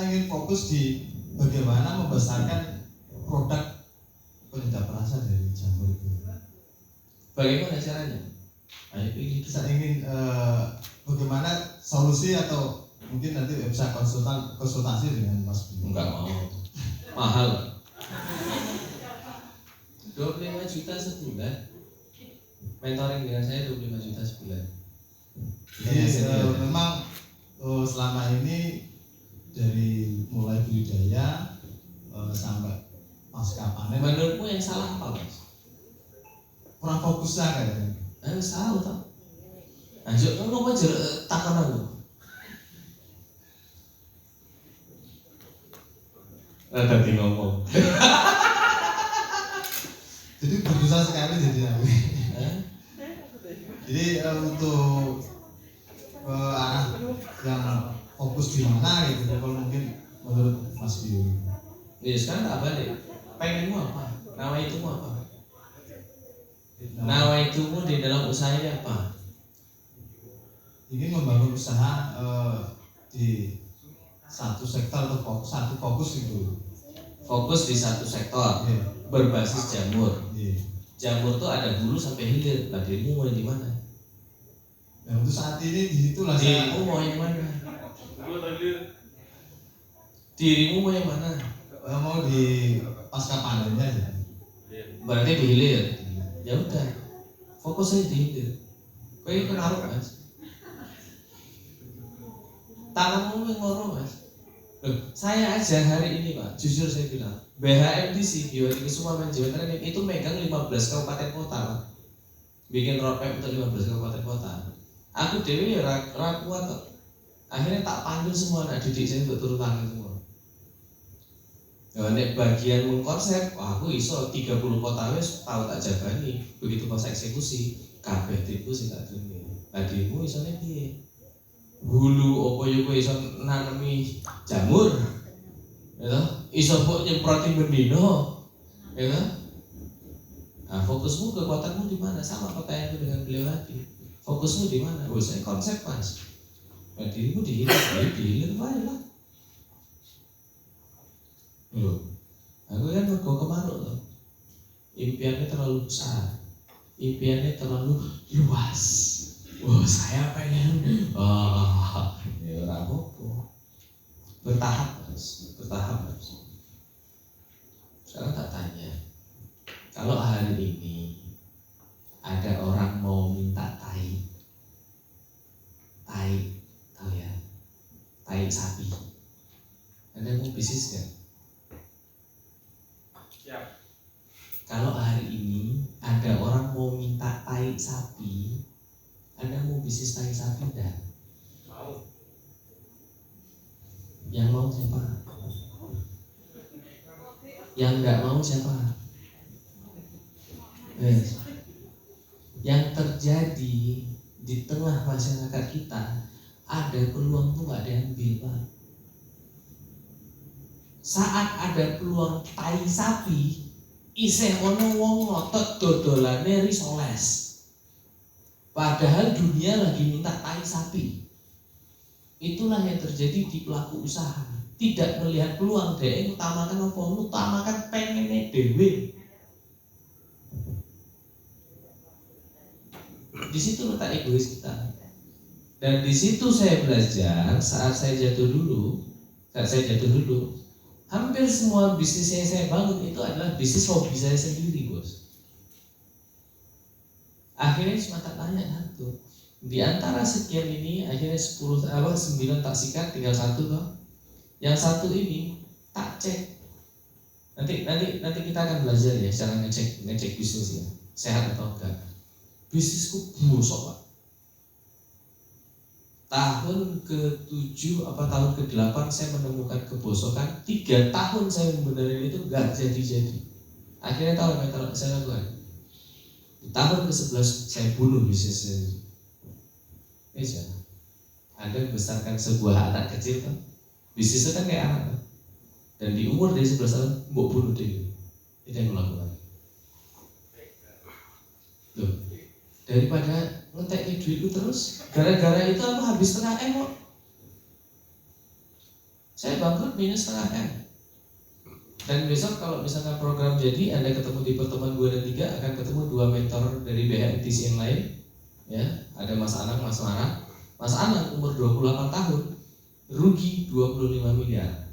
ingin fokus di bagaimana membesarkan produk penyedap rasa dari jamur itu. bagaimana caranya? Ayo pilih. Saya ingin bagaimana solusi atau mungkin nanti bisa konsultasi dengan Mas Bimo. Enggak mau, mahal. 25 juta sebulan. Mentoring dengan saya 25 juta sebulan. Jadi memang selama ini dari mulai budidaya sampai pasca panen Menurutmu yang salah apa, Mas? kurang fokusnya kayaknya. Salah tau. Lanjut, kamu apa aja takon aku? Tadi ngomong. Jadi berusaha sekali jadi aku. Jadi untuk arah yang fokus di mana gitu, kalau mungkin menurut Mas Bio. Ya sekarang tak balik. Pengenmu apa? Nawaitumu apa? Nawaitumu di dalam usaha ini apa? Ingin membangun usaha di satu sektor atau satu fokus itu. Fokus di satu sektor, Iya. berbasis jamur. Iya. Jamur tuh ada hulu sampai hilir. Nah, dirimu mau yang di mana? Dan untuk saat ini di situlah saya Dirimu mau yang mana? Dirimu mau yang mana? mau di pasca panennya aja. Berarti di hilir. Ya udah, fokus aja di hilir. Kau ini kenaruh Mas. Tanganmu yang ngoro Mas. Loh, saya aja hari ini Pak, jujur saya bilang, BHMDC Bioenergi Jawa Tengah itu megang 15 kabupaten kota Pak. Bikin roadmap untuk 15 kabupaten kota. Aku dewi ya ra kuat kok. Akhirnya tak panggil semua anak didik saya untuk turun tangan semua. Nek bagian mengkonsep, aku iso 30 kota wis tahu tak jagani. Begitu pas eksekusi, kabeh tipu sing tak terima. Adikmu isone piye? Hulu opo yo kowe iso nanemi jamur. Ya, iso kok nyemproti bendino. Ya. Nah, fokusmu kekuatanmu di mana? Sama pertanyaanku dengan beliau tadi. Fokusmu di mana? Oh, saya konsep Mas. Nah, dirimu dihilir wae lah. Loh, aku kan mergo kemaruk loh. Impiannya terlalu besar. Impiannya terlalu luas. Wah, saya pengen. Ya ora apa-apa. Bertahap Mas, bertahap Mas. Sekarang tak tanya. Kalau hari ini ada orang mau minta tai, tahu ya, tai sapi. Anda mau bisnis nggak? Siap. Kalau hari ini ada orang mau minta tai sapi, Anda mau bisnis tai sapi enggak? Mau. Yang mau siapa? Yang enggak mau siapa? Yang terjadi di tengah masyarakat kita, ada peluang tuh nggak diambil Pak. Saat ada peluang tai sapi, isih ono wong ngotot dodolane risoles. Padahal dunia lagi minta tai sapi. Itulah yang terjadi di pelaku usaha. Tidak melihat peluang, dia utamakan apa? Utamakan pengennya dewe. Di situ letak egois kita. Dan di situ saya belajar saat saya jatuh dulu. Hampir semua bisnis yang saya bangun itu adalah bisnis hobi saya sendiri, Bos. Akhirnya cuma tak tanya satu. Di antara sekian ini akhirnya 9 tak sikat, tinggal satu toh. Yang satu ini tak cek. Nanti kita akan belajar ya cara ngecek bisnis ya, sehat atau enggak. Bisnisku busuk Pak. Tahun ke-7 apa tahun ke-8 saya menemukan kebosokan. 3 tahun saya membenerin itu enggak jadi-jadi. Akhirnya tahu apa yang saya lakukan? Di tahun ke-11 saya bunuh bisnis saya. Jangan. Anda membesarkan sebuah anak kecil kan, bisnisnya kan kayak anak kan? Dan di umur dari 11 tahun mau bunuh dia. Itu yang melakukan. Loh, daripada ngetek duitku terus. Gara-gara itu aku habis setengah M kok. Saya bangkrut minus setengah M. Dan besok kalau misalkan program jadi, Anda ketemu di pertemuan 2 dan 3 akan ketemu 2 mentor dari BHMTC yang lain. Ya, ada Mas Anang, Mas Mara. Mas Anang umur 28 tahun, rugi 25 miliar.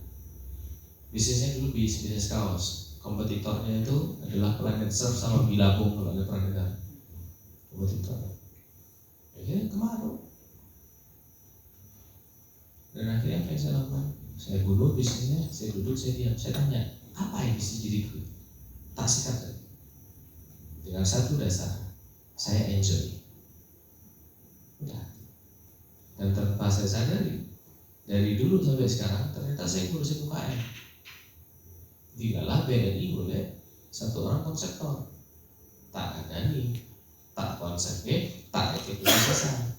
Bisnisnya dulu bisnis kaos. Kompetitornya itu adalah Planet Surf sama Billabong, kalau Anda pernah dengar. Kompetitor. Ya, kemarin. Dan akhirnya apa yang saya lakukan? Saya bunuh bisnisnya, saya duduk, saya diam, saya tanya, apa yang bisa diriku? Tak sikat dengan satu dasar, saya enjoy. Udah. Dan tanpa saya sadari, dari dulu sampai sekarang ternyata saya ngurusin UKM. Tidaklah BNI boleh satu orang konseptor, tak ada nih, tak konsepnya, tak eksekusi selesai.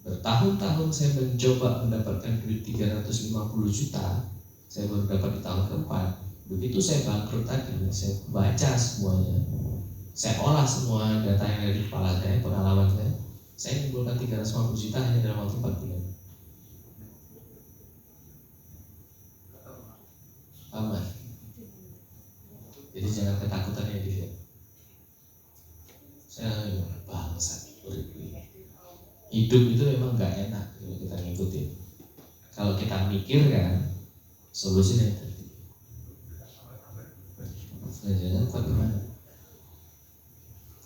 Bertahun-tahun saya mencoba mendapatkan duit 350 juta, saya baru dapat di tahun keempat. Begitu saya bangkrut tadi, saya baca semuanya, saya olah semua data yang ada di kepala saya, pengalaman saya mengumpulkan 350 juta hanya dalam waktu 4 bulan. Aman. Jadi jangan ketakutan ya dia. Saya bangsat hidup itu memang nggak enak kalau kita ngikutin. Kalau kita mikir kan, solusinya tadi. Jangan kuat gimana?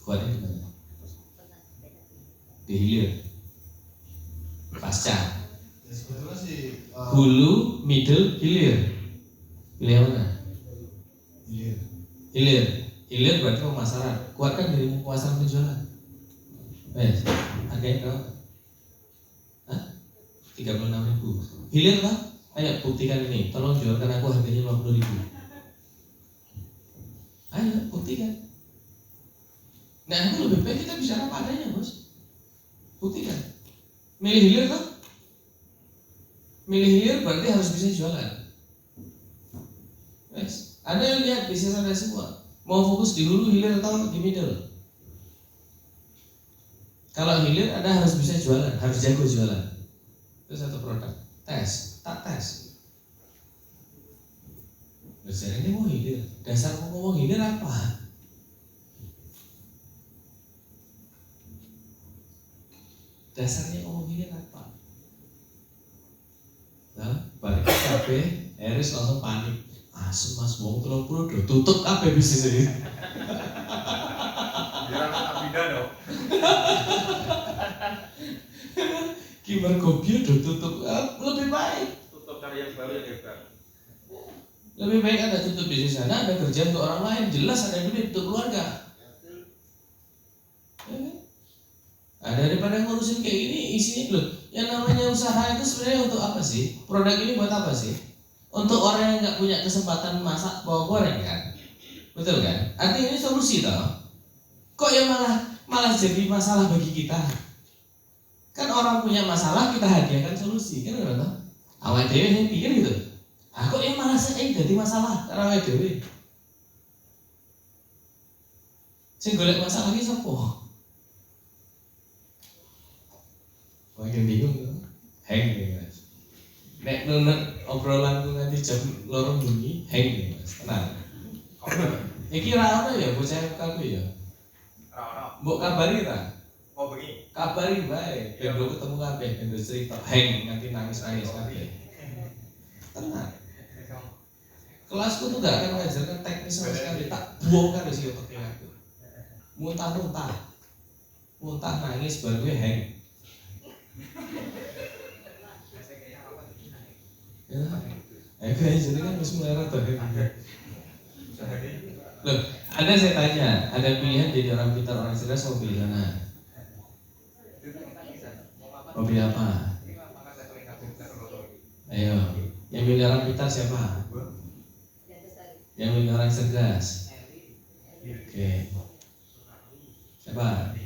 Kuatnya gimana? Dihilir, pasca, sebetulnya sih hulu, middle, hilir. Pilih yang mana? Hilir berarti pemasaran. Kuatkan dirimu pemasaran penjualan. Harganya berapa? 36.000. Hilir lah. Ayo buktikan ini. Tolong jualkan aku harganya 50.000. Ayo buktikan. Nah itu lebih baik kita bicara padanya bos. Buktikan. Milih hilir kan? Milih hilir berarti harus bisa jualan. Yes. Anda yang lihat bisnis Anda semua. Mau fokus di hulu, hilir atau di middle? Kalau hilir Anda harus bisa jualan, harus jago jualan. Itu satu produk. Tes, tak tes. Dasar ini mau hilir. Dasar mau ngomong hilir apa? Dasarnya ngomong hilir apa? Nah, balik ke kafe, Eris langsung panik. Asem mas, wong 30 udah tutup kafe bisnis ini. Biar anak pindah dong. Kimer kopi udah tutup, lebih baik. Tutup cari yang baru yang hebat. Lebih baik Anda tutup bisnis sana, Anda kerja untuk orang lain, jelas ada duit untuk keluarga. Nah, daripada ngurusin kayak gini, isinya loh. Yang namanya usaha itu sebenarnya untuk apa sih? Produk ini buat apa sih? Untuk orang yang nggak punya kesempatan masak bawang goreng kan, betul kan? Artinya ini solusi toh. Kok ya malah jadi masalah bagi kita? Kan orang punya masalah kita hadiahkan solusi, kan betul? Awal dewe happy kan gitu. Kok ya malah saya jadi masalah karena awal dewe. Saya golek masalah ini sopo? Makin bingung tuh. Hang nih mas. Nek nunut obrolanku nanti jam 2 bunyi, hang nih mas. Tenang. Iki ra ono ya bocah aku ya. Mbok kabari ta? Oh begini. Kabari bae. Ben ketemu kabeh, ben cerita. Hang nanti nangis-nangis kabeh. Tenang. Kelasku tuh gak akan mengajarkan teknis sama sekali. Tak bongkar di sini otaknya aku. Muntah-muntah. Muntah nangis baru gue hang. Ya, kayak jadi kan harus mulai rata. Loh, ada saya tanya, ada pilihan jadi orang pintar, orang cerdas, mau pilih mana? Mau pilih apa? Ayo, yang pilih orang pintar siapa? Yang pilih orang cerdas? Oke. Siapa?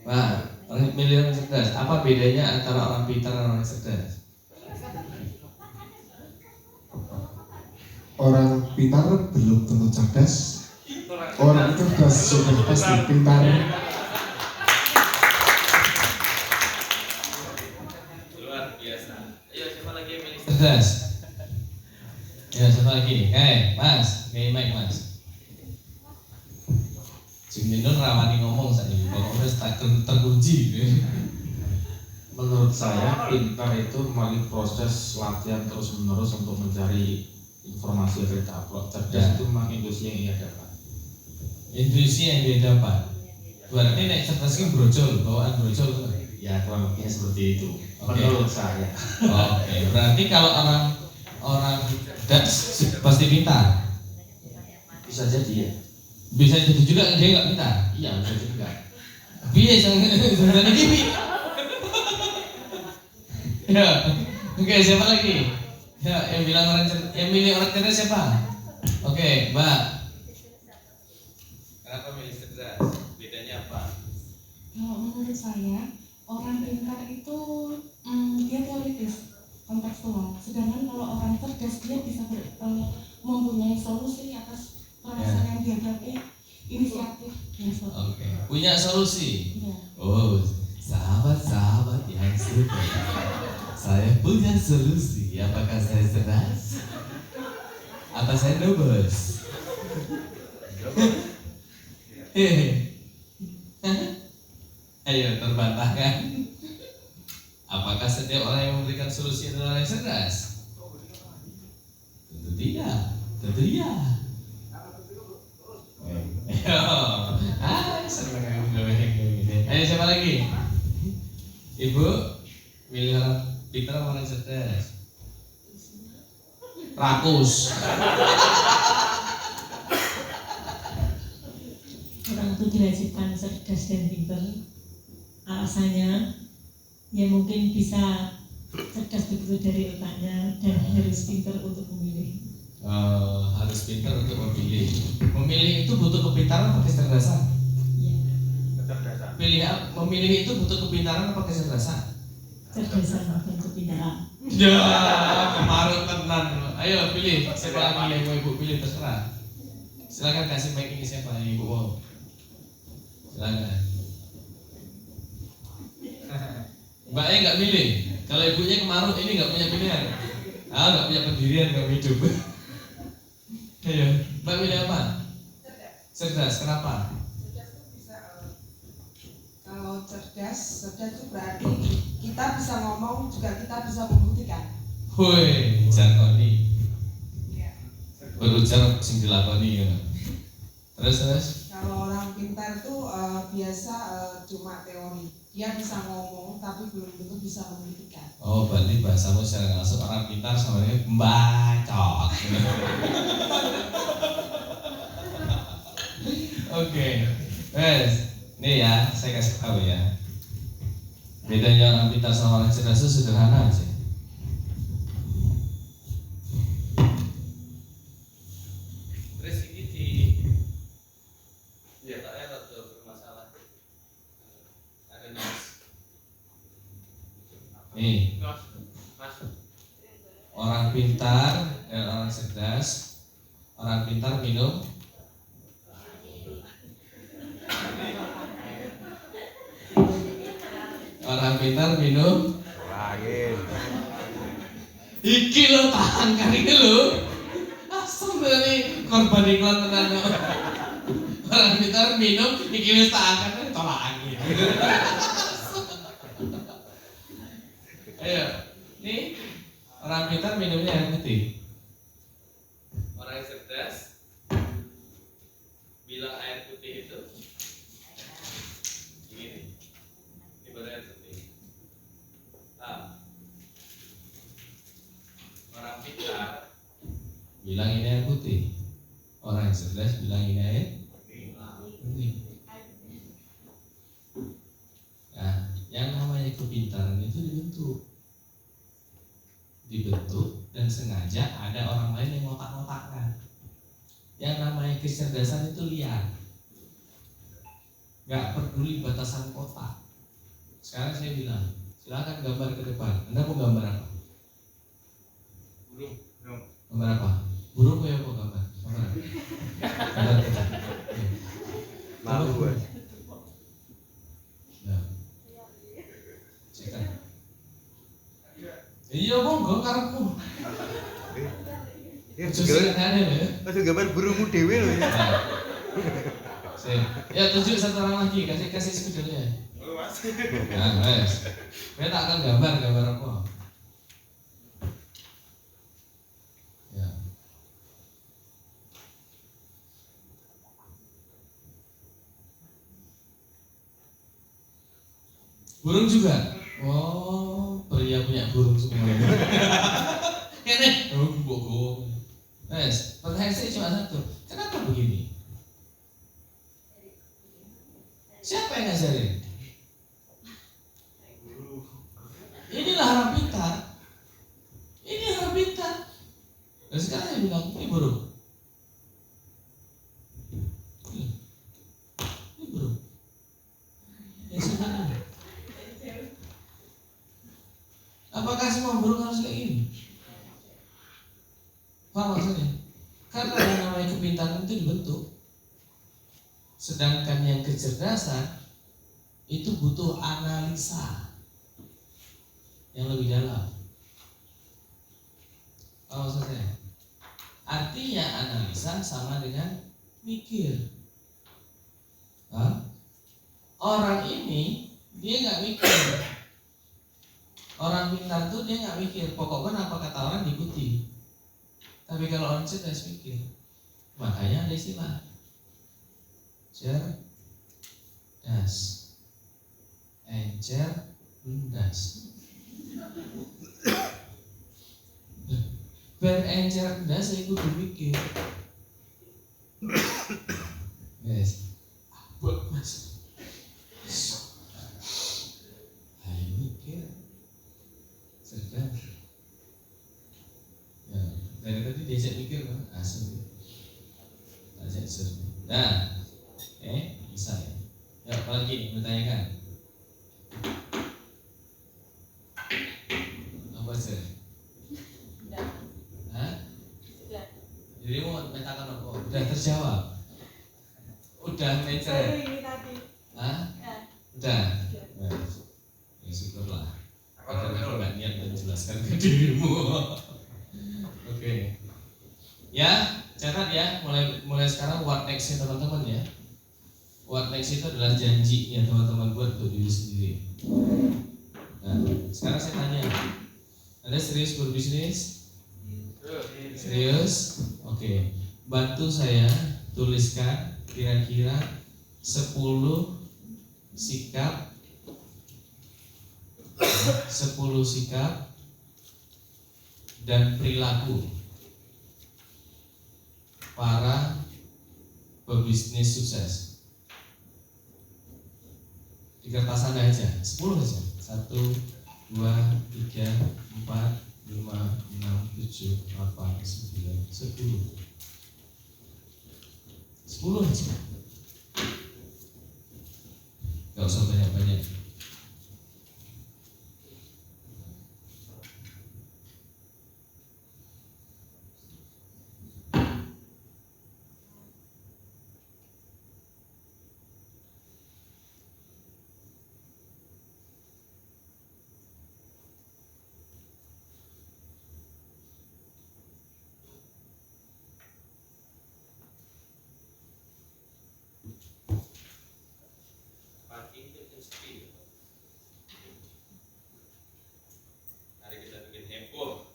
Pak, orang pilih orang cerdas. Apa bedanya antara orang pintar dan orang cerdas? Orang pintar belum tentu cerdas. Orang cerdas sudah pasti pintar. cerdas. Ya, siapa lagi? Mas, mic Mas. Sing minun rawani ngomong saja, pokoknya terkunci. Menurut saya pintar itu melalui proses latihan terus menerus untuk mencari informasi yang kita upload. Cerdas itu memang intuisi yang ia dapat. Intuisi yang dia dapat. Berarti nek cerdas ini brojol, bawaan brojol tuh. Ya kurang lebihnya seperti itu. Oke. Menurut saya. Oke, berarti kalau orang cerdas pasti pintar. Bisa jadi ya. Bisa jadi juga dia nggak pintar. Iya bisa juga. Biar sebenarnya gini. Ya, oke siapa lagi? Ya, yang bilang yang milih orang cerdas siapa? Oke, Mbak. Kenapa milih cerdas? Bedanya apa? Kalau menurut saya, orang pintar itu dia teoritis, kontekstual. Sedangkan kalau orang cerdas dia bisa mempunyai solusi atas perasaan yang dihadapi, inisiatif. Oke, punya solusi. Iya. Oh, sahabat-sahabat yang setia, saya punya solusi. Apakah saya cerdas? Apa saya nobos? Ayo terbantahkan. Apakah setiap orang yang memberikan solusi adalah orang yang cerdas? Tentu tidak. Tentu iya. Seneng aku gawe gini. Ayo siapa lagi? Ibu milih orang pintar atau orang cerdas? Rakus. Orang itu diwajibkan cerdas dan pintar. Alasannya ya mungkin bisa cerdas begitu dari otaknya dan harus pintar untuk memilih. Harus pintar untuk memilih. Memilih itu butuh kepintaran atau kecerdasan? Ya, Memilih itu butuh kepintaran atau kecerdasan? cerdasan dan kepintaran. Ya, kemarin tenan. Ayo pilih siapa lagi yang mau ibu pilih terserah. Silakan kasih mic ini siapa yang ibu mau. Silakan. Mbaknya nggak milih. Kalau ibunya kemarut ini nggak punya pilihan. Nggak punya pendirian nggak hidup. Ayo, Mbak milih apa? Cerdas. Kenapa? Kalau cerdas itu berarti kita bisa ngomong juga kita bisa membuktikan. Woi, jargoni. Berujar sing dilakoni ya. Terus. Kalau orang pintar itu biasa cuma teori. Dia bisa ngomong tapi belum tentu bisa membuktikan. Oh, berarti bahasamu secara langsung orang pintar sama dengan bacot. Oke, nih ya, saya kasih tahu ya. Bedanya orang pintar sama orang cerdas itu sederhana aja. Terus ini ya tak ada bermasalah. Ada nas. Nih, orang pintar dan orang cerdas. Orang pintar minum orang pintar minum angin. Iki lo tahan kan ini lo. Asal dari korban iklan tenan lo. Orang pintar minum iki lo tahan kan tolak angin. Ayo, nih orang pintar minumnya air putih. Orang yang cerdas bilang air putih itu begini. Ini baru air putih. Orang pintar bilang ini air putih. Orang yang cerdas bilang ini air putih. Nah, yang namanya kepintaran itu dibentuk dan sengaja ada orang lain yang ngotak-ngotakkan. Yang namanya kecerdasan itu liar, nggak peduli batasan kotak. Sekarang saya bilang, silakan gambar ke depan. Anda mau gambar apa? Burung. Gambar apa? Burung ya apa gambar? Gambar apa? Gambar apa? Malu gue. Ya. Cekan. Iya monggo karepmu. Ya, Jujurane lho. aja gambar burungmu dhewe lho ya. Sip. Ya tunjuk satu orang lagi, kasih spidolnya. Oh, Mas. Nah, wes. Saya tak akan gambar apa? Ya. Burung juga. Oh, pria punya burung semua. Ini, bohong. Wes, pertanyaan saya cuma satu. Kenapa begini? Siapa yang ngajarin? Inilah orang pintar. Ini orang pintar. Dan sekarang saya bilang, ini burung. Ini burung. Ya sebenarnya. Apakah semua burung harus kayak gini? Paham maksudnya? Karena yang namanya kepintaran itu dibentuk. Sedangkan yang kecerdasan itu butuh analisa yang lebih dalam. Paham maksudnya? Artinya analisa sama dengan mikir. Hah? Orang ini dia nggak mikir. Orang pintar tuh dia nggak mikir. Pokoknya apa kata orang diikuti. Tapi kalau orang cerdas mikir. Makanya ada istilah cerdas, encer, endas. Ben encer endas saya kudu mikir. Yes. Buat mas. Ayo mikir. Cerdas. Ya, dari tadi diajak mikir kan, asal. Ajak cerdas. Nah. Bisa ya. Ya, apalagi nih bertanyakan. Apa sih? Sudah. Hah? Sudah. Jadi mau mentakan apa? Udah terjawab. Udah mencari. Baru ini tadi. Hah? Ya. Udah. Ya syukurlah. Karena aku nggak niat menjelaskan ke dirimu. Oke. Ya, catat ya. Mulai sekarang what next-nya teman-teman ya. What next itu adalah janji yang teman-teman buat untuk diri sendiri. Nah, sekarang saya tanya, Anda serius berbisnis? Serius? Oke. Bantu saya tuliskan kira-kira 10 sikap 10 sikap dan perilaku para pebisnis sukses. Di kertas Anda aja, 10 aja. 1, 2, 3, 4, 5, 6, 7, 8, 9, 10. 10 aja. Gak usah banyak-banyak. Mari kita bikin heboh.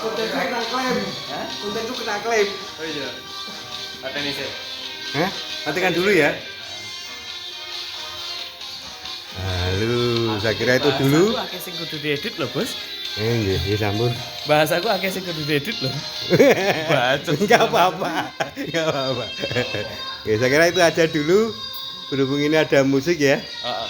Kontenku kena klaim. Kontenku kena klaim. Oh iya. Ada nih sih. Hah? Matikan dulu ya. Halo, saya kira itu dulu. Bahasaku akeh sing kudu diedit lho, Bos. Nggih, ya sampun. Bahasaku akeh sing kudu diedit lho. Bacot. Enggak apa-apa. Enggak apa-apa. Oke, saya kira itu aja dulu. Berhubung ini ada musik ya. Heeh.